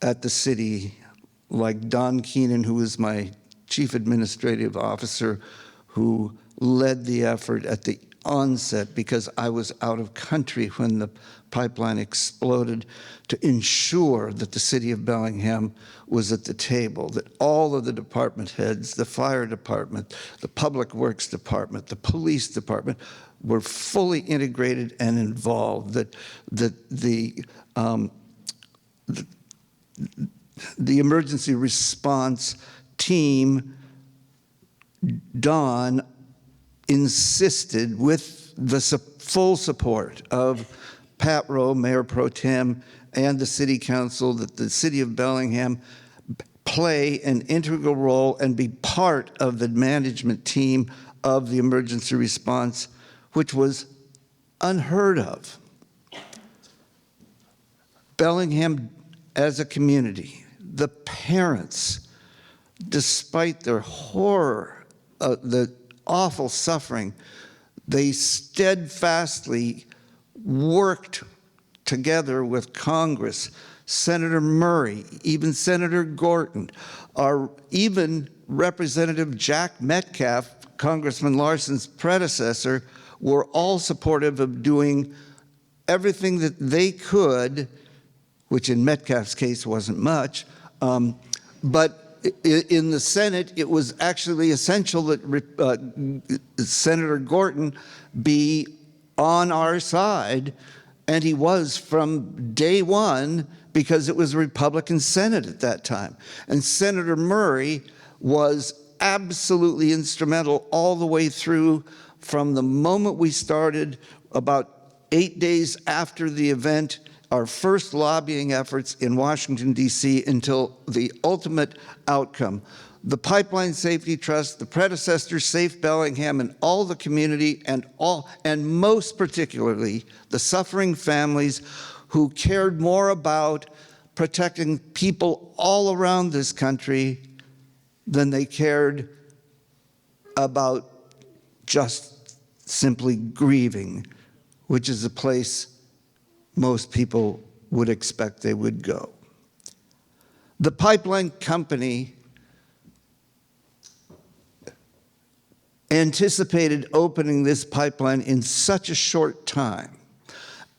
at the city, like Don Keenan, who was my chief administrative officer, who led the effort at the onset because I was out of country when the pipeline exploded, to ensure that the city of Bellingham was at the table, that all of the department heads, the fire department, the public works department, the police department, were fully integrated and involved, that the emergency response team, Don, insisted with the full support of Pat Rowe, Mayor Pro Tem, and the City Council, that the City of Bellingham play an integral role and be part of the management team of the emergency response, which was unheard of. Bellingham as a community, the parents, despite their horror, the awful suffering, they steadfastly worked together with Congress, Senator Murray, even Senator Gorton, even Representative Jack Metcalf, Congressman Larson's predecessor, were all supportive of doing everything that they could, which in Metcalf's case wasn't much, but in the Senate, it was actually essential that Senator Gorton be on our side, and he was from day one because it was a Republican Senate at that time. And Senator Murray was absolutely instrumental all the way through from the moment we started, about 8 days after the event, our first lobbying efforts in Washington, D.C. until the ultimate outcome. The Pipeline Safety Trust, the predecessor Safe Bellingham, and all the community, and most particularly the suffering families who cared more about protecting people all around this country than they cared about just simply grieving, which is a place most people would expect they would go. The pipeline company anticipated opening this pipeline in such a short time.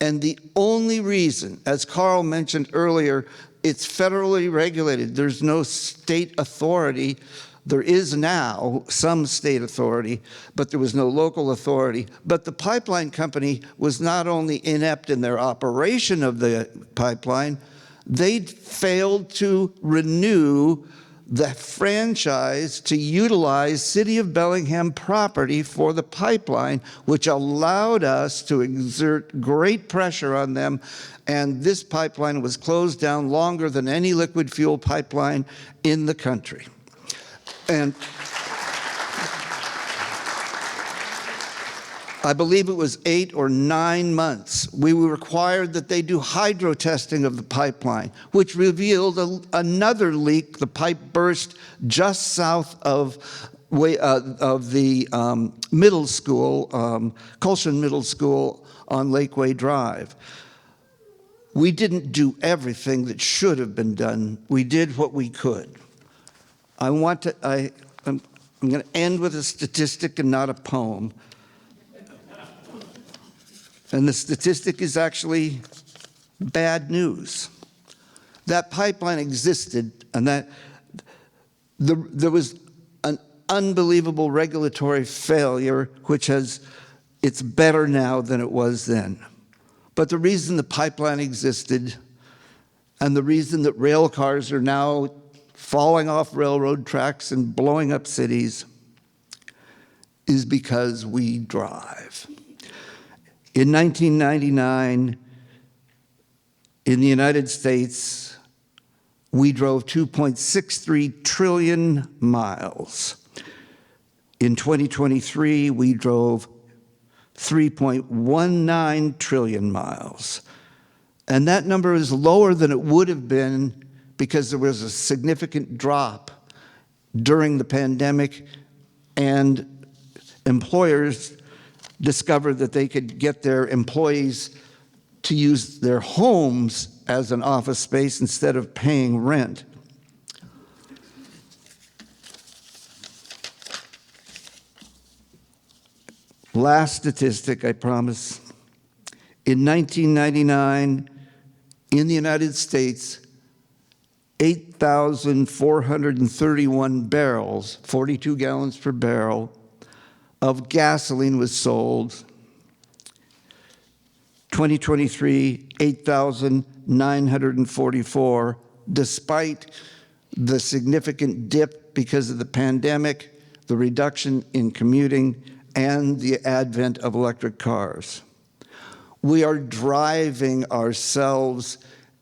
And the only reason, as Carl mentioned earlier, it's federally regulated. There's no state authority. There is now some state authority, but there was no local authority. But the pipeline company was not only inept in their operation of the pipeline, they failed to renew the franchise to utilize City of Bellingham property for the pipeline, which allowed us to exert great pressure on them. And this pipeline was closed down longer than any liquid fuel pipeline in the country. And I believe it was 8 or 9 months, we were required that they do hydro testing of the pipeline, which revealed another leak. The pipe burst just south of the middle school, Colshan Middle School on Lakeway Drive. We didn't do everything that should have been done. We did what we could. I'm going to end with a statistic and not a poem. And the statistic is actually bad news. That pipeline existed, and that there was an unbelievable regulatory failure, which it's better now than it was then. But the reason the pipeline existed, and the reason that rail cars are now falling off railroad tracks and blowing up cities, is because we drive. In 1999, in the United States, we drove 2.63 trillion miles. In 2023, we drove 3.19 trillion miles. And that number is lower than it would have been because there was a significant drop during the pandemic, and employers discovered that they could get their employees to use their homes as an office space instead of paying rent. Last statistic, I promise. In 1999, in the United States, 8,431 barrels, 42 gallons per barrel, of gasoline was sold. 2023, 8,944, despite the significant dip because of the pandemic, the reduction in commuting, and the advent of electric cars. We are driving ourselves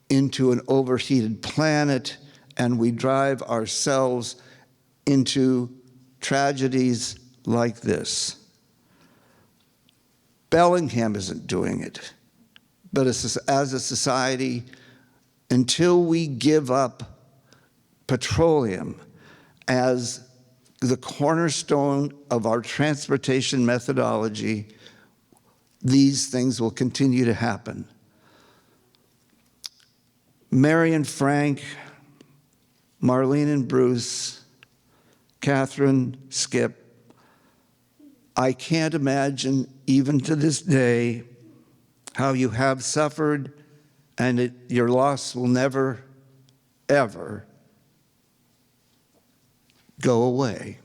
into an overheated planet, and we drive ourselves into tragedies like this. Bellingham isn't doing it, but as a society, until we give up petroleum as the cornerstone of our transportation methodology, these things will continue to happen. Mary and Frank, Marlene and Bruce, Catherine, Skip, I can't imagine, even to this day, how you have suffered, and your loss will never, ever go away.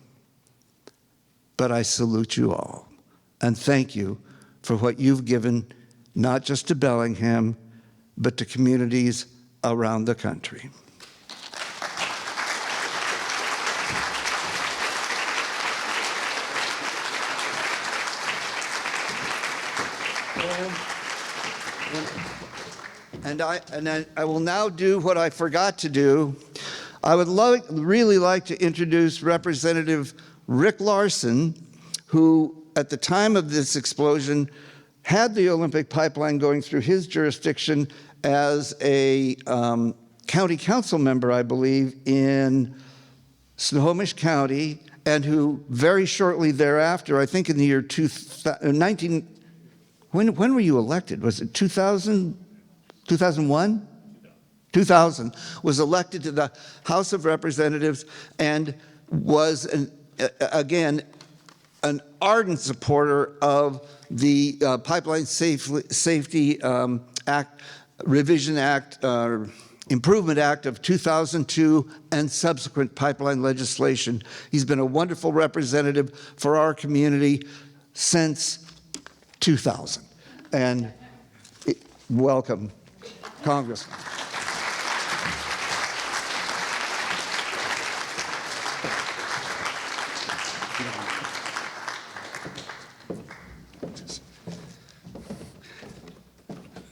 But I salute you all, and thank you for what you've given, not just to Bellingham, but to communities around the country. And I will now do what I forgot to do. I would really like to introduce Representative Rick Larson, who at the time of this explosion had the Olympic pipeline going through his jurisdiction as a county council member, I believe, in Snohomish County, and who very shortly thereafter, I think in the year 2019, when were you elected? Was it 2000? 2001? 2000, was elected to the House of Representatives and was, again, an ardent supporter of the Pipeline Safety Act, Revision Act, Improvement Act of 2002 and subsequent pipeline legislation. He's been a wonderful representative for our community since 2000. And welcome, Congressman.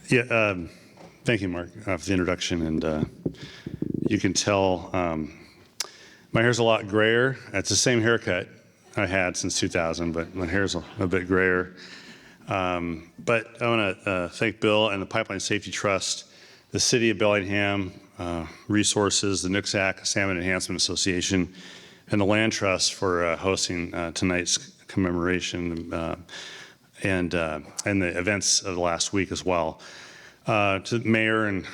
Yeah, thank you, Mark, for the introduction. And you can tell my hair's a lot grayer. It's the same haircut I had since 2000, but my hair's a bit grayer. But I want to thank Bill and the Pipeline Safety Trust, the City of Bellingham, Resources, the Nooksack Salmon Enhancement Association, and the Land Trust for hosting tonight's commemoration and the events of the last week as well. To the Mayor and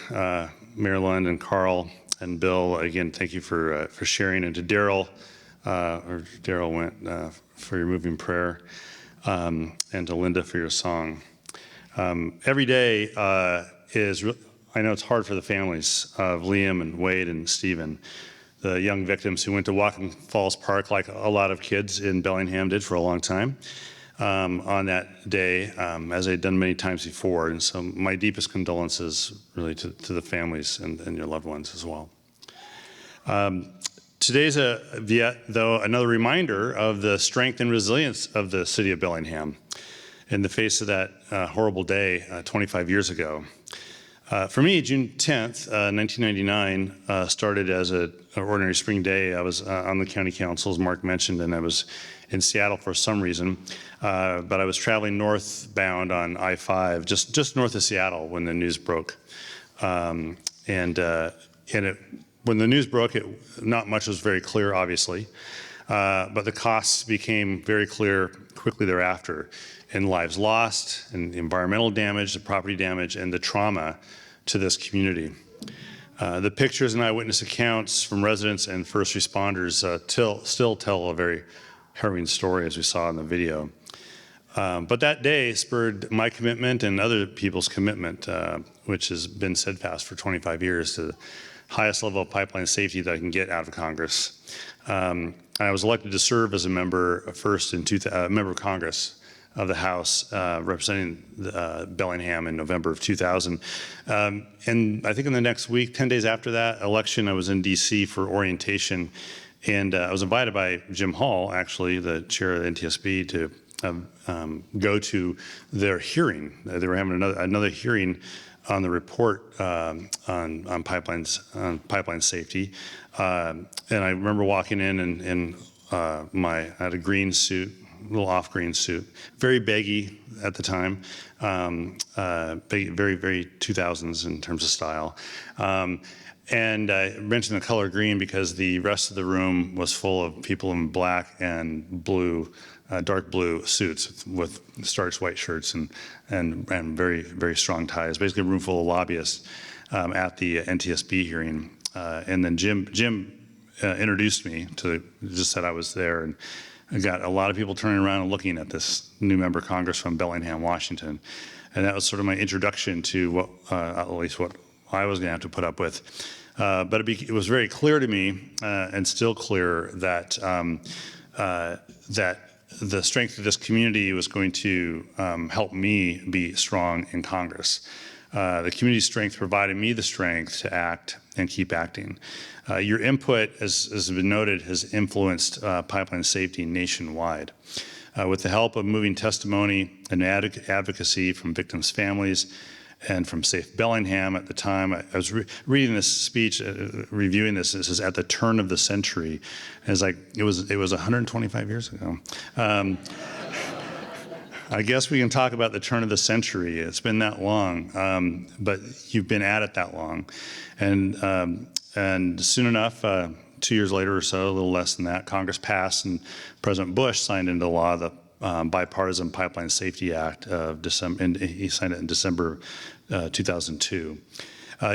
Mayor Lund and Carl and Bill, again, thank you for sharing. And to Daryl, Daryl went for your moving prayer, and to Linda for your song. Every day I know it's hard for the families of Liam and Wade and Stephen, the young victims who went to Walking Falls Park like a lot of kids in Bellingham did for a long time. On that day, as they'd done many times before. And so my deepest condolences really to the families and your loved ones as well. Today's though another reminder of the strength and resilience of the city of Bellingham in the face of that horrible day 25 years ago. For me, June 10th, 1999 started as an ordinary spring day. I was on the county council, as Mark mentioned, and I was in Seattle for some reason. But I was traveling northbound on I-5, just north of Seattle when the news broke. When the news broke, not much was very clear, obviously. But the costs became very clear quickly thereafter, in lives lost, and the environmental damage, the property damage, and the trauma to this community. The pictures and eyewitness accounts from residents and first responders still tell a very harrowing story, as we saw in the video. But that day spurred my commitment and other people's commitment, which has been steadfast for 25 years, to the highest level of pipeline safety that I can get out of Congress. I was elected to serve as a member member of Congress of the House, representing Bellingham in November of 2000. And I think in the next week, 10 days after that election, I was in DC for orientation. And I was invited by Jim Hall, actually, the chair of the NTSB, to go to their hearing. They were having another hearing on the report on pipeline safety. And I remember walking in I had a green suit, a little off-green suit, very baggy at the time, very, very 2000s in terms of style. And I mentioned the color green because the rest of the room was full of people in black and blue, dark blue suits with starched white shirts and very, very strong ties. Basically a room full of lobbyists at the NTSB hearing. And then Jim introduced me just said I was there, and I got a lot of people turning around and looking at this new member of Congress from Bellingham, Washington. And that was sort of my introduction to at least what I was going to have to put up with. But it was very clear to me, and still clear, that the strength of this community was going to help me be strong in Congress. The community strength provided me the strength to act and keep acting. Your input, as has been noted, has influenced pipeline safety nationwide. With the help of moving testimony and advocacy from victims' families, and from Safe Bellingham at the time. I was reading this speech, reviewing this. This is at the turn of the century. And it's like it was 125 years ago. I guess we can talk about the turn of the century. It's been that long, but you've been at it that long, and soon enough, 2 years later or so, a little less than that, Congress passed and President Bush signed into law the Bipartisan Pipeline Safety Act of December, and he signed it in December 2002.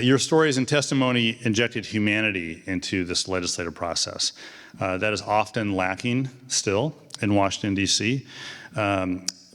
Your stories and testimony injected humanity into this legislative process. That is often lacking still in Washington, D.C.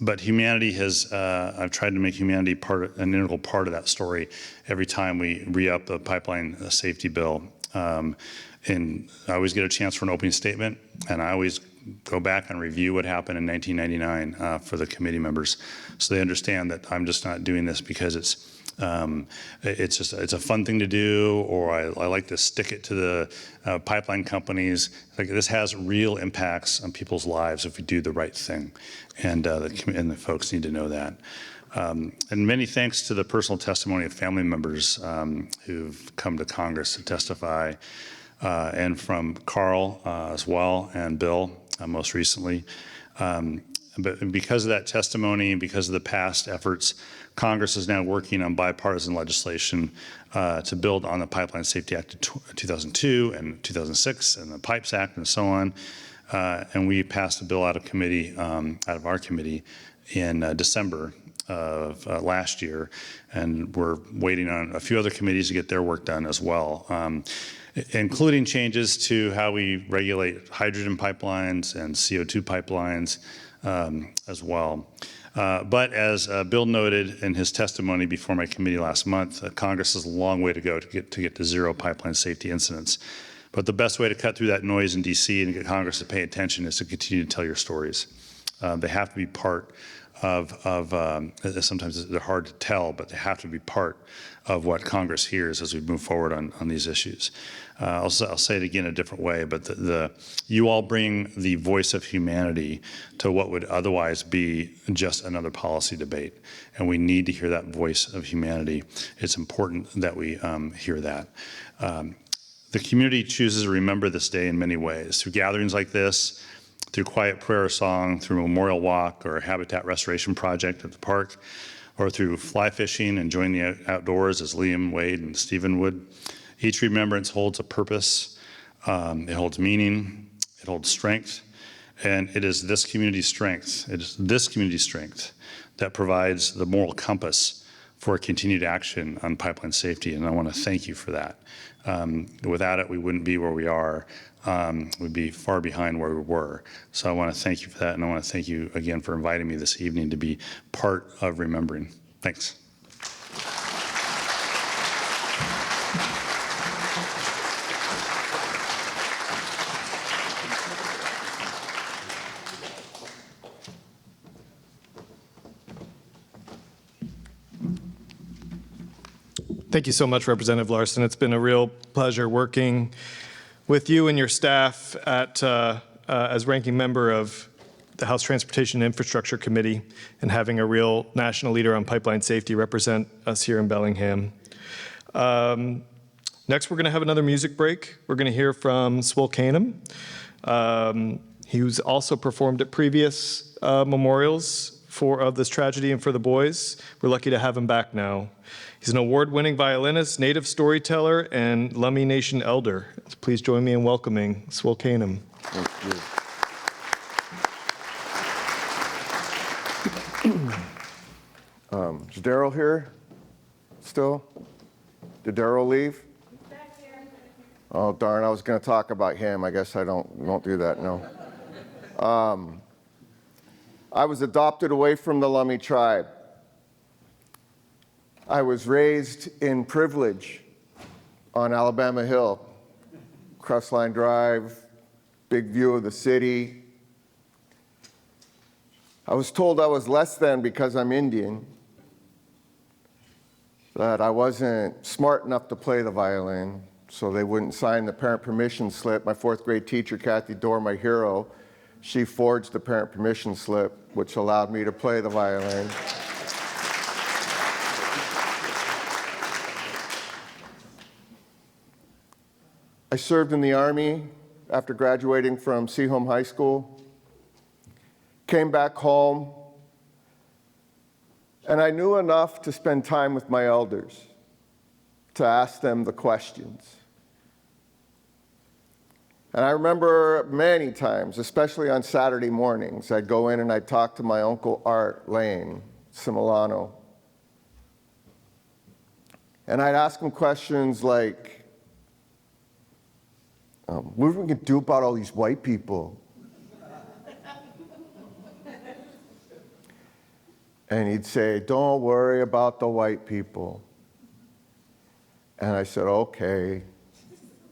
But humanity has, I've tried to make humanity an integral part of that story every time we re-up the pipeline safety bill. And I always get a chance for an opening statement, and I always go back and review what happened in 1999 for the committee members, so they understand that I'm just not doing this because it's a fun thing to do, or I like to stick it to the pipeline companies. Like, this has real impacts on people's lives if we do the right thing, and the folks need to know that. And many thanks to the personal testimony of family members who've come to Congress to testify, and from Carl as well, and Bill most recently. But because of that testimony and because of the past efforts, Congress is now working on bipartisan legislation to build on the Pipeline Safety Act of 2002 and 2006 and the Pipes Act and so on. And we passed a bill out of our committee in December of last year, and we're waiting on a few other committees to get their work done as well, including changes to how we regulate hydrogen pipelines and CO2 pipelines as well. But as Bill noted in his testimony before my committee last month, Congress has a long way to go to get to zero pipeline safety incidents. But the best way to cut through that noise in DC and get Congress to pay attention is to continue to tell your stories. They have to be part of sometimes they're hard to tell, but they have to be part of what Congress hears as we move forward on these issues. I'll say it again a different way, but you all bring the voice of humanity to what would otherwise be just another policy debate, and we need to hear that voice of humanity. It's important that we hear that. The community chooses to remember this day in many ways, through gatherings like this, through quiet prayer or song, through a memorial walk or a habitat restoration project at the park, or through fly fishing, enjoying the outdoors as Liam, Wade, and Stephen would. Each remembrance holds a purpose, it holds meaning, it holds strength, and it is this community's strength, that provides the moral compass for continued action on pipeline safety, and I want to thank you for that. Without it, we wouldn't be where we are. We'd be far behind where we were. So I want to thank you for that, and I want to thank you again for inviting me this evening to be part of remembering. Thanks. Thank you so much, Representative Larson. It's been a real pleasure working with you and your staff as ranking member of the House Transportation and Infrastructure Committee, and having a real national leader on pipeline safety represent us here in Bellingham. Next, we're going to have another music break. We're going to hear from Tsiorvas. He was also performed at previous memorials of this tragedy and for the boys. We're lucky to have him back now. He's an award-winning violinist, native storyteller, and Lummi Nation elder. Please join me in welcoming Tsiorvas. Thank you. Is Daryl here still? Did Daryl leave? He's back here. Oh, darn, I was going to talk about him. I guess I won't do that, no. I was adopted away from the Lummi tribe. I was raised in privilege on Alabama Hill, Crestline Drive, big view of the city. I was told I was less than because I'm Indian, that I wasn't smart enough to play the violin, so they wouldn't sign the parent permission slip. My fourth grade teacher, Kathy Dorr, my hero, she forged the parent permission slip, which allowed me to play the violin. I served in the Army after graduating from Tsiorvas High School, came back home, and I knew enough to spend time with my elders, to ask them the questions. And I remember many times, especially on Saturday mornings, I'd go in and I'd talk to my Uncle Art Lane, Similano. And I'd ask him questions like, what are we going to do about all these white people? And he'd say, don't worry about the white people. And I said, okay.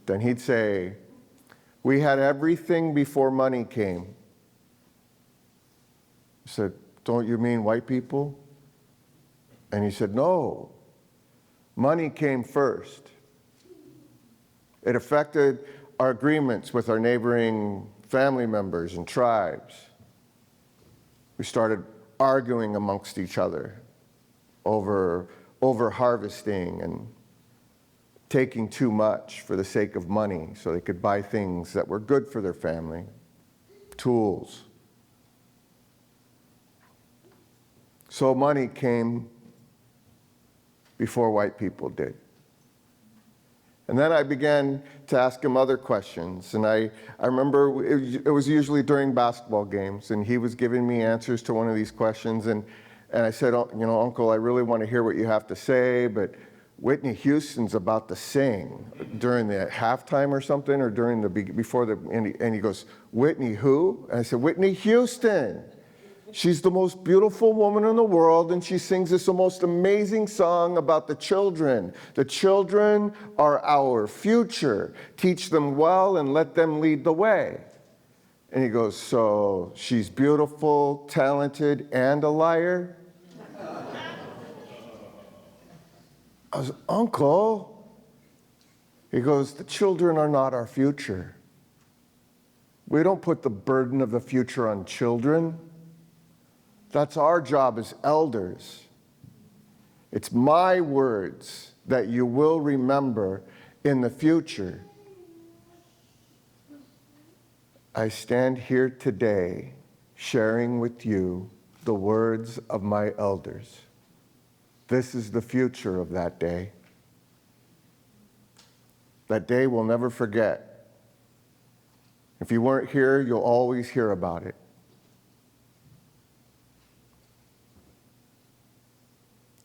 Then he'd say, we had everything before money came. I said, don't you mean white people? And he said, no, money came first. It affected our agreements with our neighboring family members and tribes. We started arguing amongst each other over harvesting and taking too much for the sake of money so they could buy things that were good for their family, tools. So money came before white people did. And then I began to ask him other questions. And I remember it was usually during basketball games, and he was giving me answers to one of these questions. And I said, oh, you know, Uncle, I really want to hear what you have to say, but Whitney Houston's about to sing during the halftime or something, or during and he goes, Whitney who? And I said, Whitney Houston. She's the most beautiful woman in the world, and she sings this most amazing song about the children. The children are our future. Teach them well and let them lead the way. And he goes, so she's beautiful, talented, and a liar? I was, Uncle. He goes, the children are not our future. We don't put the burden of the future on children. That's our job as elders. It's my words that you will remember in the future. I stand here today sharing with you the words of my elders. This is the future of that day. That day we'll never forget. If you weren't here, you'll always hear about it.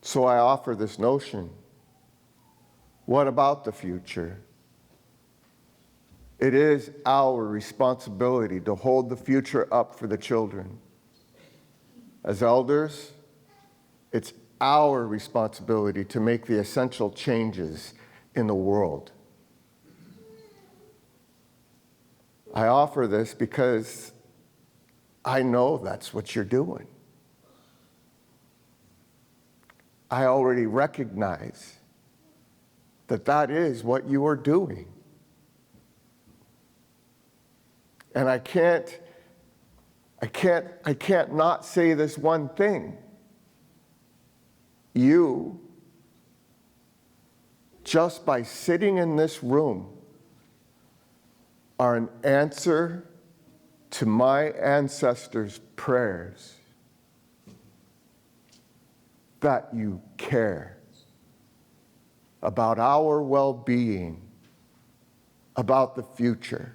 So I offer this notion. What about the future? It is our responsibility to hold the future up for the children. As elders, it's our responsibility to make the essential changes in the world. I offer this because I know that's what you're doing. I already recognize that that is what you are doing. And I can't not say this one thing. You, just by sitting in this room, are an answer to my ancestors' prayers. That you care about our well-being, about the future.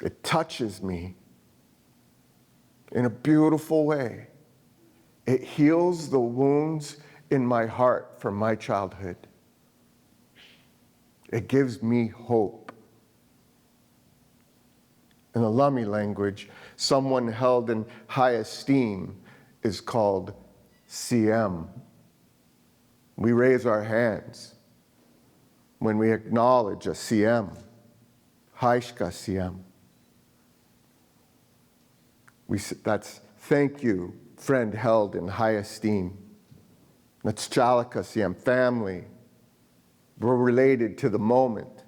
It touches me in a beautiful way. It heals the wounds in my heart from my childhood. It gives me hope. In the Lummi language, someone held in high esteem is called CM. We raise our hands when we acknowledge a CM, Haishka CM. That's thank you, friend held in high esteem. That's Chalaka CM, family. We're related to the moment.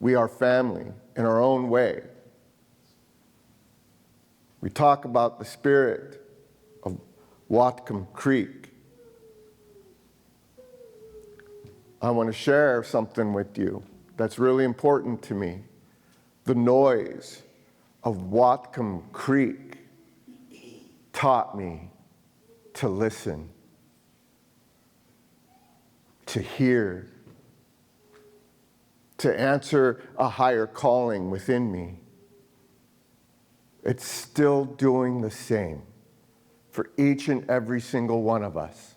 We are family in our own way. We talk about the spirit of Whatcom Creek. I want to share something with you that's really important to me. The noise of Whatcom Creek taught me to listen, to hear, to answer a higher calling within me. It's still doing the same for each and every single one of us.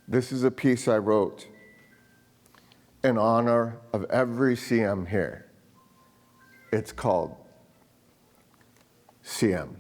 This is a piece I wrote in honor of every CM here. It's called CM.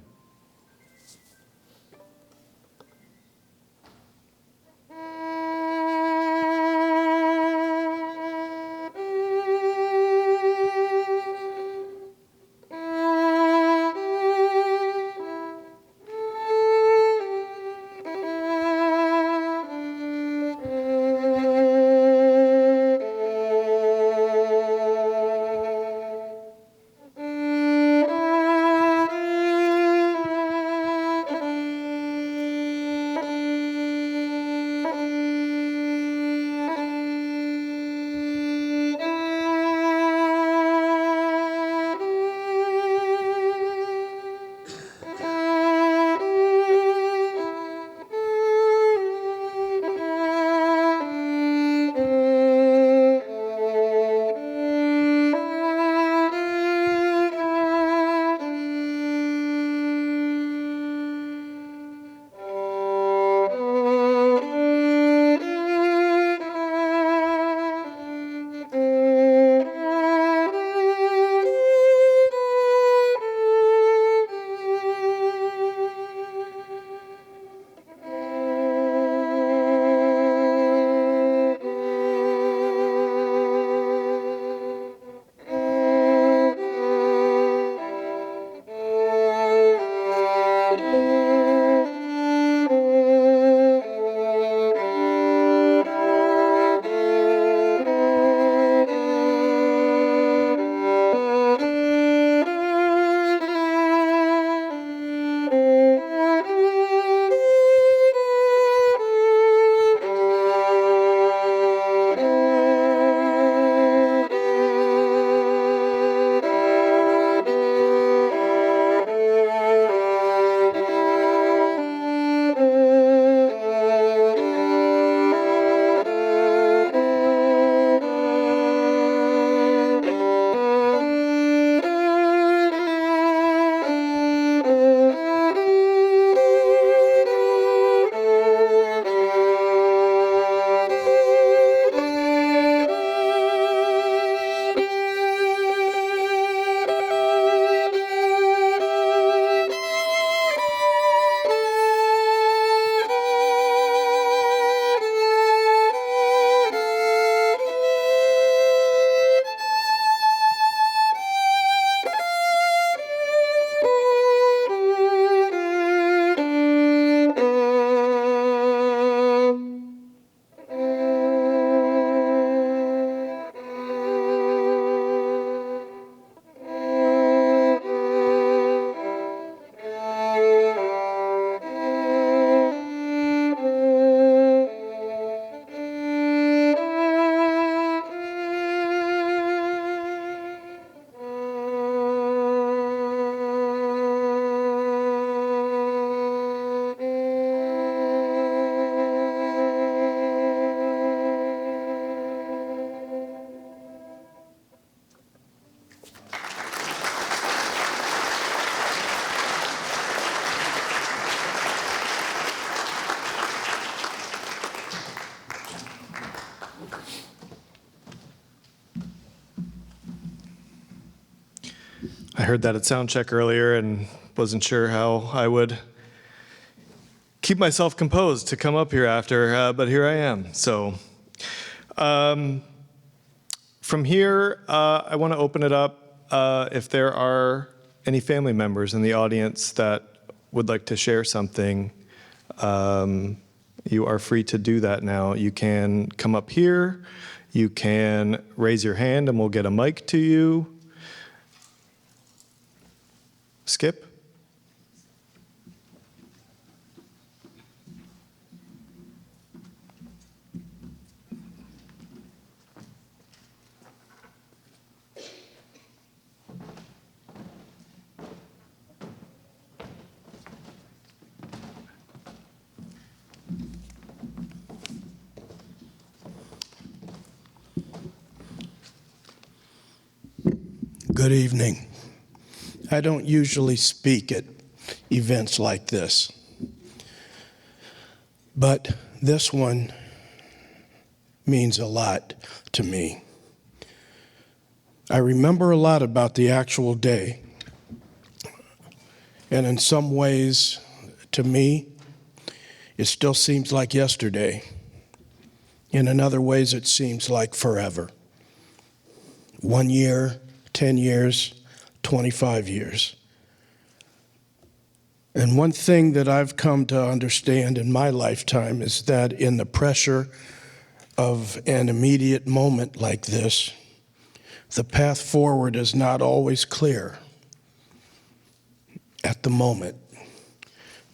I heard that at sound check earlier and wasn't sure how I would keep myself composed to come up here after, but here I am. So from here, I want to open it up if there are any family members in the audience that would like to share something. You are free to do that now. You can come up here. You can raise your hand and we'll get a mic to you. Skip? Good evening. I don't usually speak at events like this, but this one means a lot to me. I remember a lot about the actual day, and in some ways, to me, it still seems like yesterday. In other ways, it seems like forever. 1 year, 10 years, 25 years. And one thing that I've come to understand in my lifetime is that in the pressure of an immediate moment like this, the path forward is not always clear at the moment.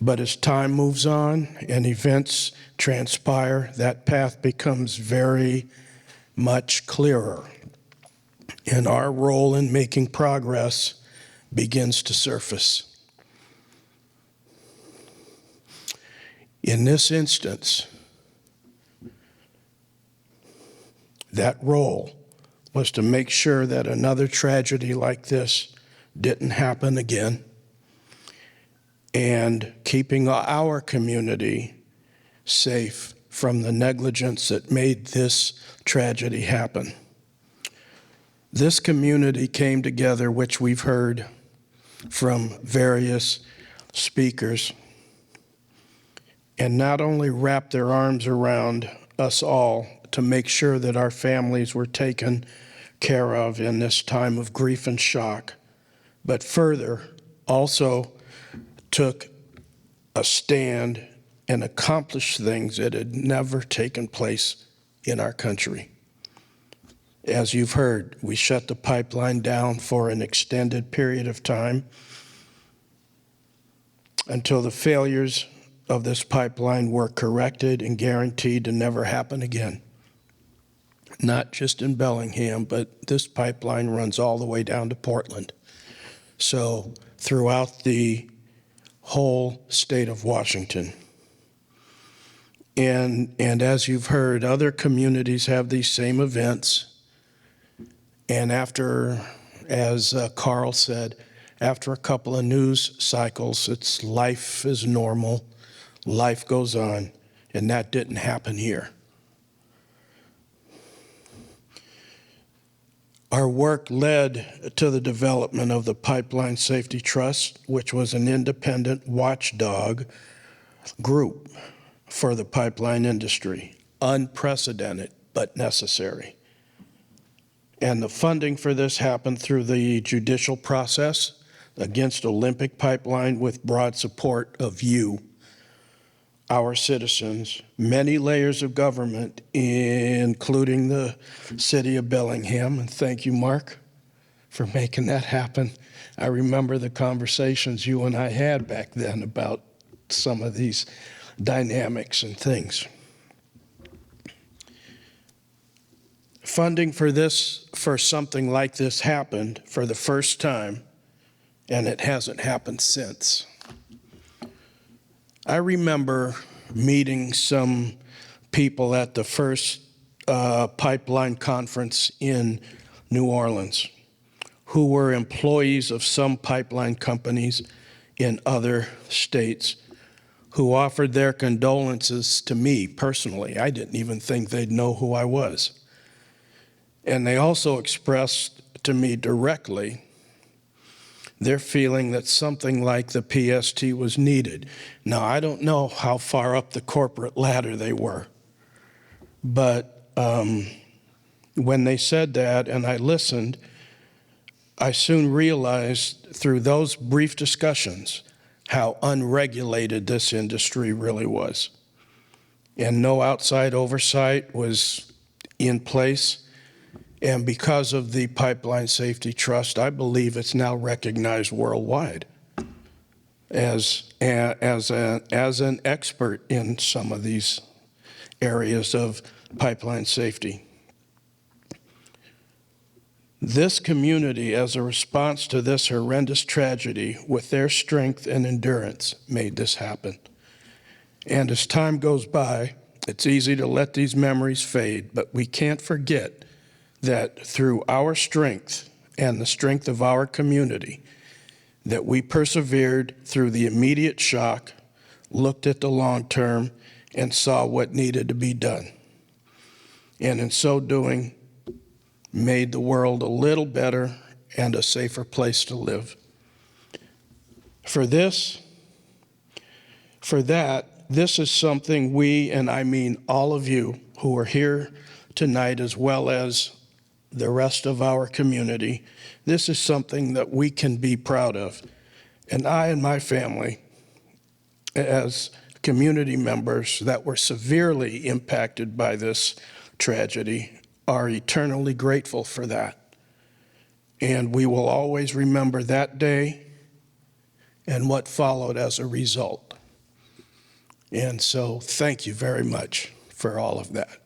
But as time moves on and events transpire, that path becomes very much clearer. And our role in making progress begins to surface. In this instance, that role was to make sure that another tragedy like this didn't happen again, and keeping our community safe from the negligence that made this tragedy happen. This community came together, which we've heard from various speakers, and not only wrapped their arms around us all to make sure that our families were taken care of in this time of grief and shock, but further also took a stand and accomplished things that had never taken place in our country. As you've heard, we shut the pipeline down for an extended period of time until the failures of this pipeline were corrected and guaranteed to never happen again. Not just in Bellingham, but this pipeline runs all the way down to Portland. So throughout the whole state of Washington. And as you've heard, other communities have these same events. And after, as Carl said, after a couple of news cycles, it's life is normal, life goes on, and that didn't happen here. Our work led to the development of the Pipeline Safety Trust, which was an independent watchdog group for the pipeline industry. Unprecedented, but necessary. And the funding for this happened through the judicial process against Olympic Pipeline with broad support of you, our citizens, many layers of government, including the city of Bellingham. And thank you, Mark, for making that happen. I remember the conversations you and I had back then about some of these dynamics and things. Funding for something like this happened for the first time, and it hasn't happened since. I remember meeting some people at the first pipeline conference in New Orleans who were employees of some pipeline companies in other states who offered their condolences to me personally. I didn't even think they'd know who I was. And they also expressed to me directly their feeling that something like the PST was needed. Now, I don't know how far up the corporate ladder they were, but when they said that and I listened, I soon realized through those brief discussions how unregulated this industry really was. And no outside oversight was in place. And because of the Pipeline Safety Trust, I believe it's now recognized worldwide as an expert in some of these areas of pipeline safety. This community, as a response to this horrendous tragedy, with their strength and endurance, made this happen. And as time goes by, it's easy to let these memories fade, but we can't forget that through our strength and the strength of our community that we persevered through the immediate shock, looked at the long term, and saw what needed to be done. And in so doing, made the world a little better and a safer place to live. For that, this is something we, and I mean all of you who are here tonight, as well as the rest of our community, this is something that we can be proud of. And I and my family, as community members that were severely impacted by this tragedy, are eternally grateful for that. And we will always remember that day and what followed as a result. And so thank you very much for all of that.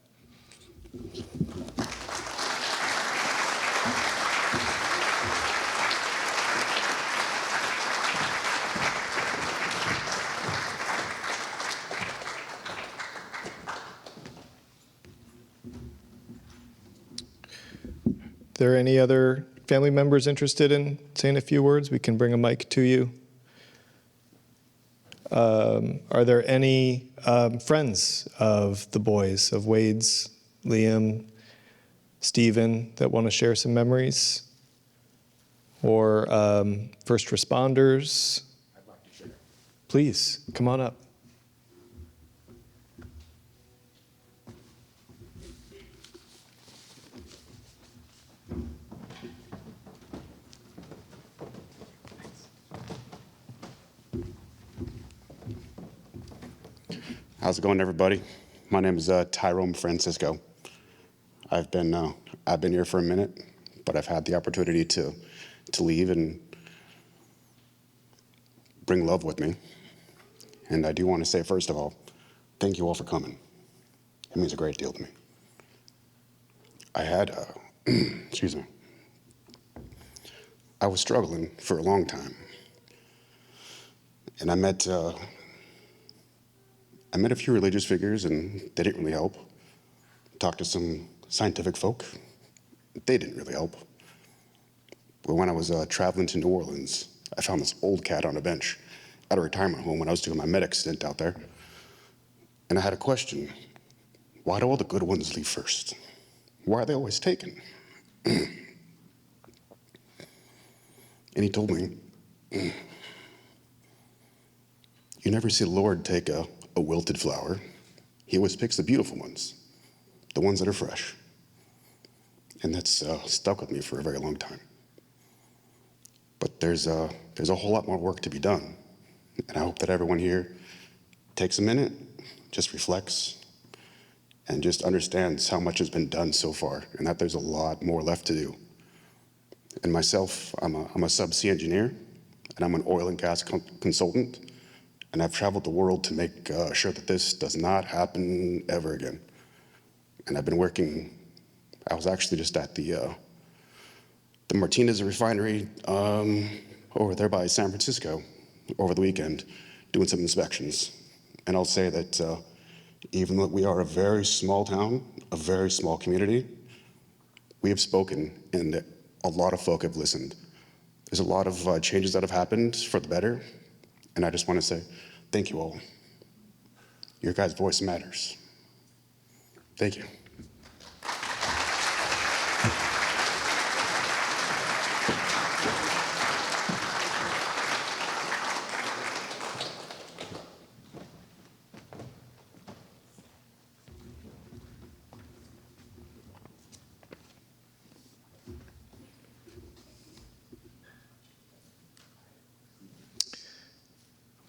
Are there any other family members interested in saying a few words? We can bring a mic to you. Are there any friends of the boys, of Wade's, Liam, Stephen, that want to share some memories? Or first responders? I'd like to share. Please, come on up. How's it going, everybody? My name is Tyrone Francisco. I've been here for a minute, but I've had the opportunity to leave and bring love with me. And I do want to say, first of all, thank you all for coming. It means a great deal to me. I had, excuse me, I was struggling for a long time, and I met a few religious figures, and they didn't really help. Talked to some scientific folk. They didn't really help. But when I was traveling to New Orleans, I found this old cat on a bench at a retirement home when I was doing my medic stint out there. And I had a question. Why do all the good ones leave first? Why are they always taken? And he told me, you never see the Lord take a wilted flower. He always picks the beautiful ones, the ones that are fresh. And that's stuck with me for a very long time. But there's a whole lot more work to be done. And I hope that everyone here takes a minute, just reflects, and just understands how much has been done so far, and that there's a lot more left to do. And myself, I'm a subsea engineer, and I'm an oil and gas consultant. And I've traveled the world to make sure that this does not happen ever again. And I've been working, I was actually just at the Martinez refinery over there by San Francisco over the weekend, doing some inspections. And I'll say that even though we are a very small town, a very small community, we have spoken and a lot of folk have listened. There's a lot of changes that have happened for the better. And I just want to say, thank you all. Your guys' voice matters. Thank you.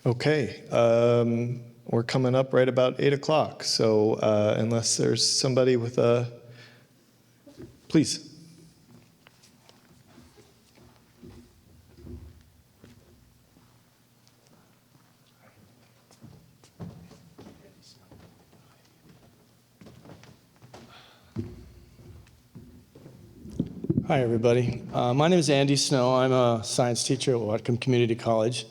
Okay, we're coming up right about 8 o'clock, so unless there's somebody with a, please. Hi, everybody. My name is Andy Snow. I'm a science teacher at Whatcom Community College.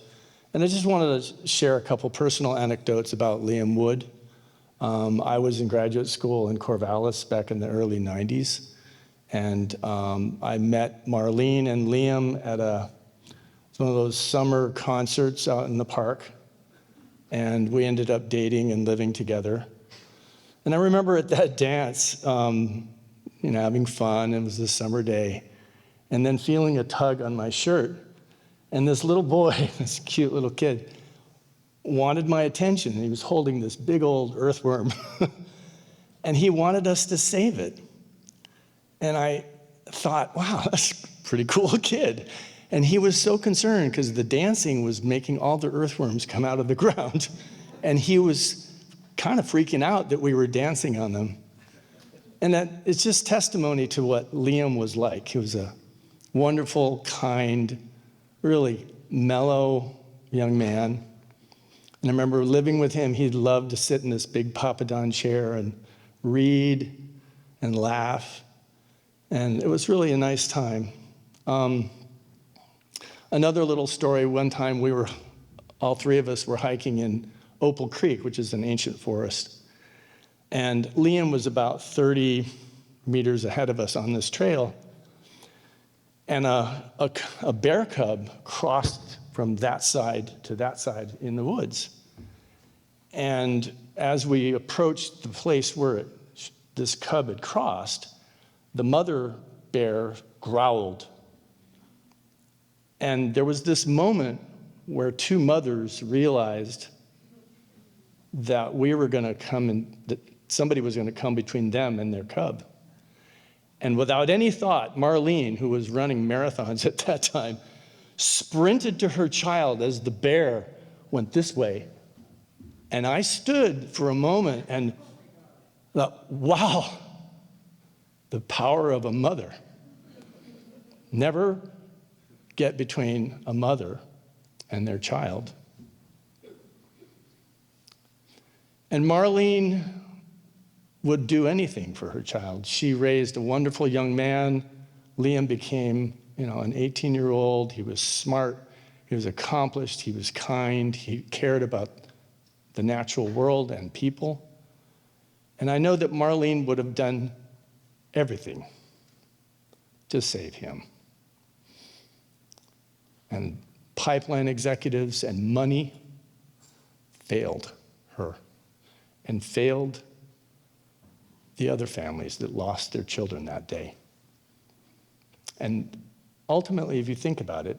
And I just wanted to share a couple personal anecdotes about Liam Wood. I was in graduate school in Corvallis back in the early 90s. And I met Marlene and Liam at one of those summer concerts out in the park. And we ended up dating and living together. And I remember at that dance, having fun. It was a summer day. And then feeling a tug on my shirt. And this little boy, this cute little kid, wanted my attention. He was holding this big old earthworm. And he wanted us to save it. And I thought, wow, that's a pretty cool kid. And he was so concerned because the dancing was making all the earthworms come out of the ground. And he was kind of freaking out that we were dancing on them. And that it's just testimony to what Liam was like. He was a wonderful, kind, really mellow young man. And I remember living with him. He loved to sit in this big Papadon chair and read and laugh. And it was really a nice time. Another little story, one time all three of us were hiking in Opal Creek, which is an ancient forest. And Liam was about 30 meters ahead of us on this trail. And a bear cub crossed from that side to that side in the woods. And as we approached the place where this cub had crossed, the mother bear growled. And there was this moment where two mothers realized that we were going to come and that somebody was going to come between them and their cub. And without any thought, Marlene, who was running marathons at that time, sprinted to her child as the bear went this way. And I stood for a moment and thought, wow, the power of a mother. Never get between a mother and their child. And Marlene would do anything for her child. She raised a wonderful young man. Liam became, an 18-year-old. He was smart. He was accomplished. He was kind. He cared about the natural world and people. And I know that Marlene would have done everything to save him. And pipeline executives and money failed her and failed the other families that lost their children that day. And ultimately, if you think about it,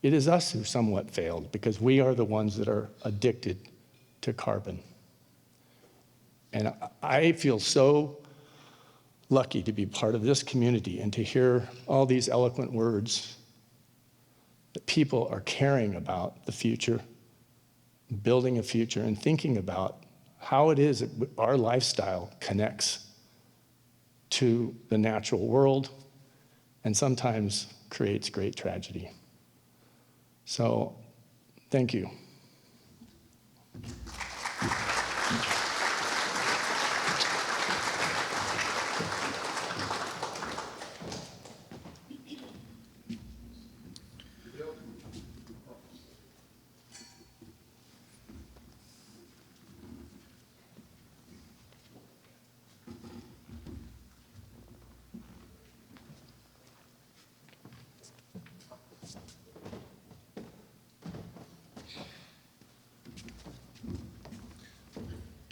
it is us who somewhat failed because we are the ones that are addicted to carbon. And I feel so lucky to be part of this community and to hear all these eloquent words that people are caring about the future, building a future, and thinking about how it is that our lifestyle connects to the natural world and sometimes creates great tragedy. So, thank you.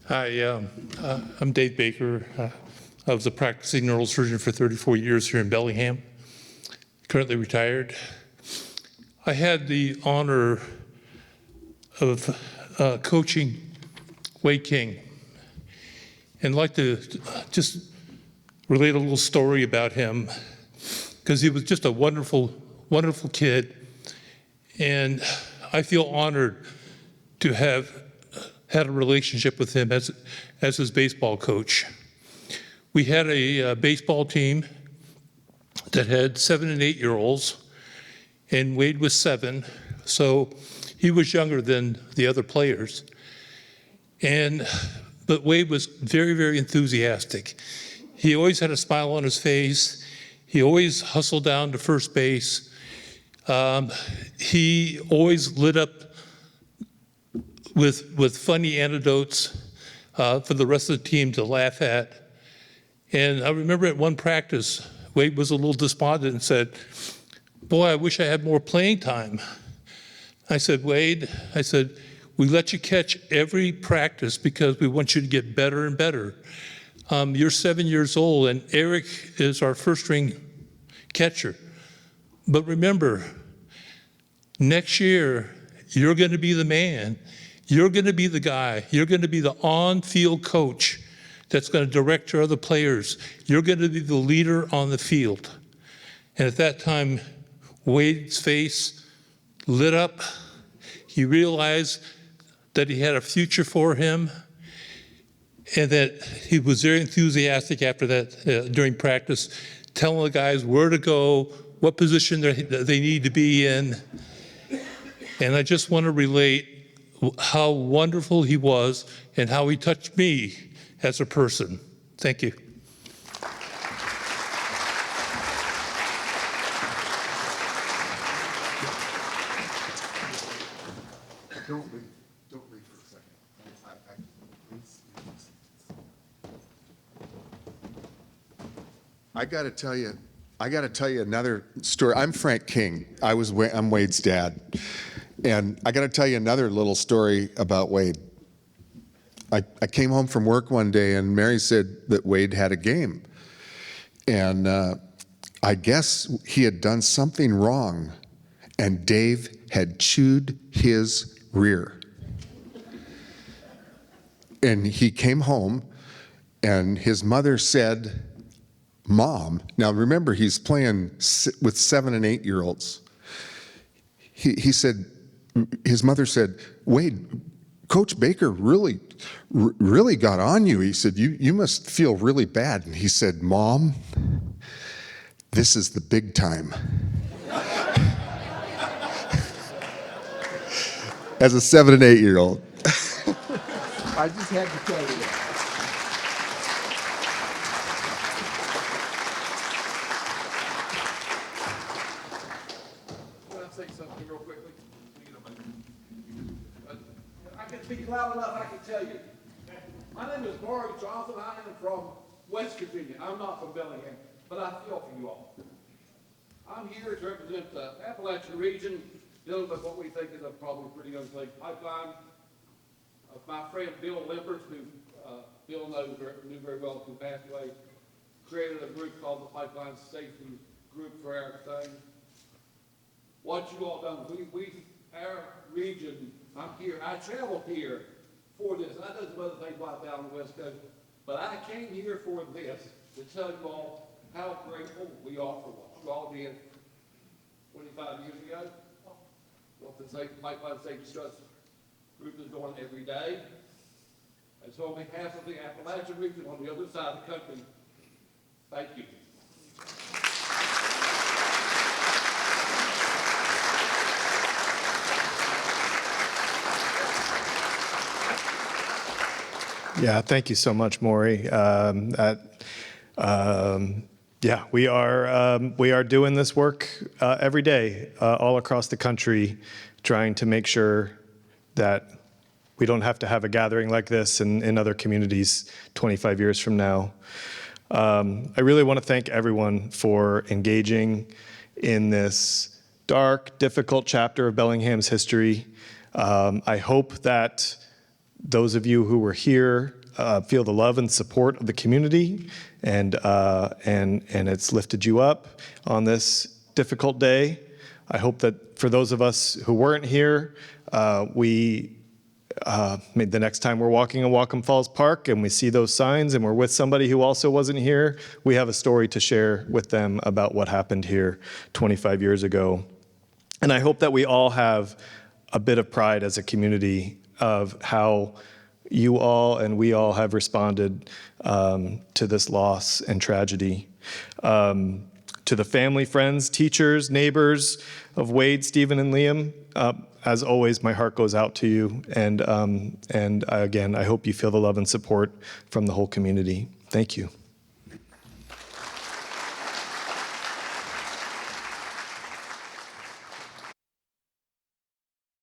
Hi, I'm Dave Baker. I was a practicing neurosurgeon for 34 years here in Bellingham, currently retired. I had the honor of coaching Wade King, and I'd like to just relate a little story about him, because he was just a wonderful, wonderful kid, and I feel honored to have had a relationship with him as his baseball coach. We had a baseball team that had 7 and 8-year-olds, and Wade was 7, so he was younger than the other players. But Wade was very, very enthusiastic. He always had a smile on his face. He always hustled down to first base. He always lit up with funny anecdotes for the rest of the team to laugh at. And I remember at one practice, Wade was a little despondent and said, "Boy, I wish I had more playing time." I said, "Wade," I said, "we let you catch every practice because we want you to get better and better. You're 7 years old, and Eric is our first-string catcher. But remember, next year, you're going to be the man. You're going to be the guy. You're going to be the on-field coach that's going to direct your other players. You're going to be the leader on the field." And at that time, Wade's face lit up. He realized that he had a future for him, and that he was very enthusiastic after that during practice, telling the guys where to go, what position they need to be in. And I just want to relate how wonderful he was and how he touched me as a person. Thank you. Don't leave for a second. I got to tell you another story. I'm Frank King. I'm Wade's dad. And I got to tell you another little story about Wade. I came home from work one day and Mary said that Wade had a game. And I guess he had done something wrong and Dave had chewed his rear. And he came home and his mother said, "Mom," now remember he's playing with 7 and 8 year olds. He said, his mother said, "Wade, Coach Baker really got on you." He said, you must feel really bad." And he said, "Mom, this is the big time." As a 7 and 8 year old. I just had to tell you that. Can I say something real quickly? I can speak loud enough, I can tell you. My name is Maury Johnson. I am from West Virginia. I'm not from Bellingham, but I feel for you all. I'm here to represent the Appalachian region, dealing with what we think is a probably pretty unsafe pipeline. Of my friend Bill Lippers, who Bill knew very well, who passed away, created a group called the Pipeline Safety Group for our thing. What you all done, our region, I'm here, I traveled here for this. I done some other things like down on the West Coast, but I came here for this to tell you all how grateful we are for what you all did 25 years ago. What the Pipeline Safety Trust Group is doing every day. And so on behalf of the Appalachian region on the other side of the country, thank you. Yeah, thank you so much, Maury. Yeah, we are doing this work every day all across the country, trying to make sure that we don't have to have a gathering like this in other communities 25 years from now. I really want to thank everyone for engaging in this dark, difficult chapter of Bellingham's history. I hope that those of you who were here feel the love and support of the community, and it's lifted you up on this difficult day. I hope that for those of us who weren't here, maybe the next time we're walking in Whatcom Falls Park and we see those signs and we're with somebody who also wasn't here, we have a story to share with them about what happened here 25 years ago. And I hope that we all have a bit of pride as a community of how you all and we all have responded to this loss and tragedy. To the family, friends, teachers, neighbors of Wade, Stephen, and Liam, as always, my heart goes out to you. And again, I hope you feel the love and support from the whole community. Thank you.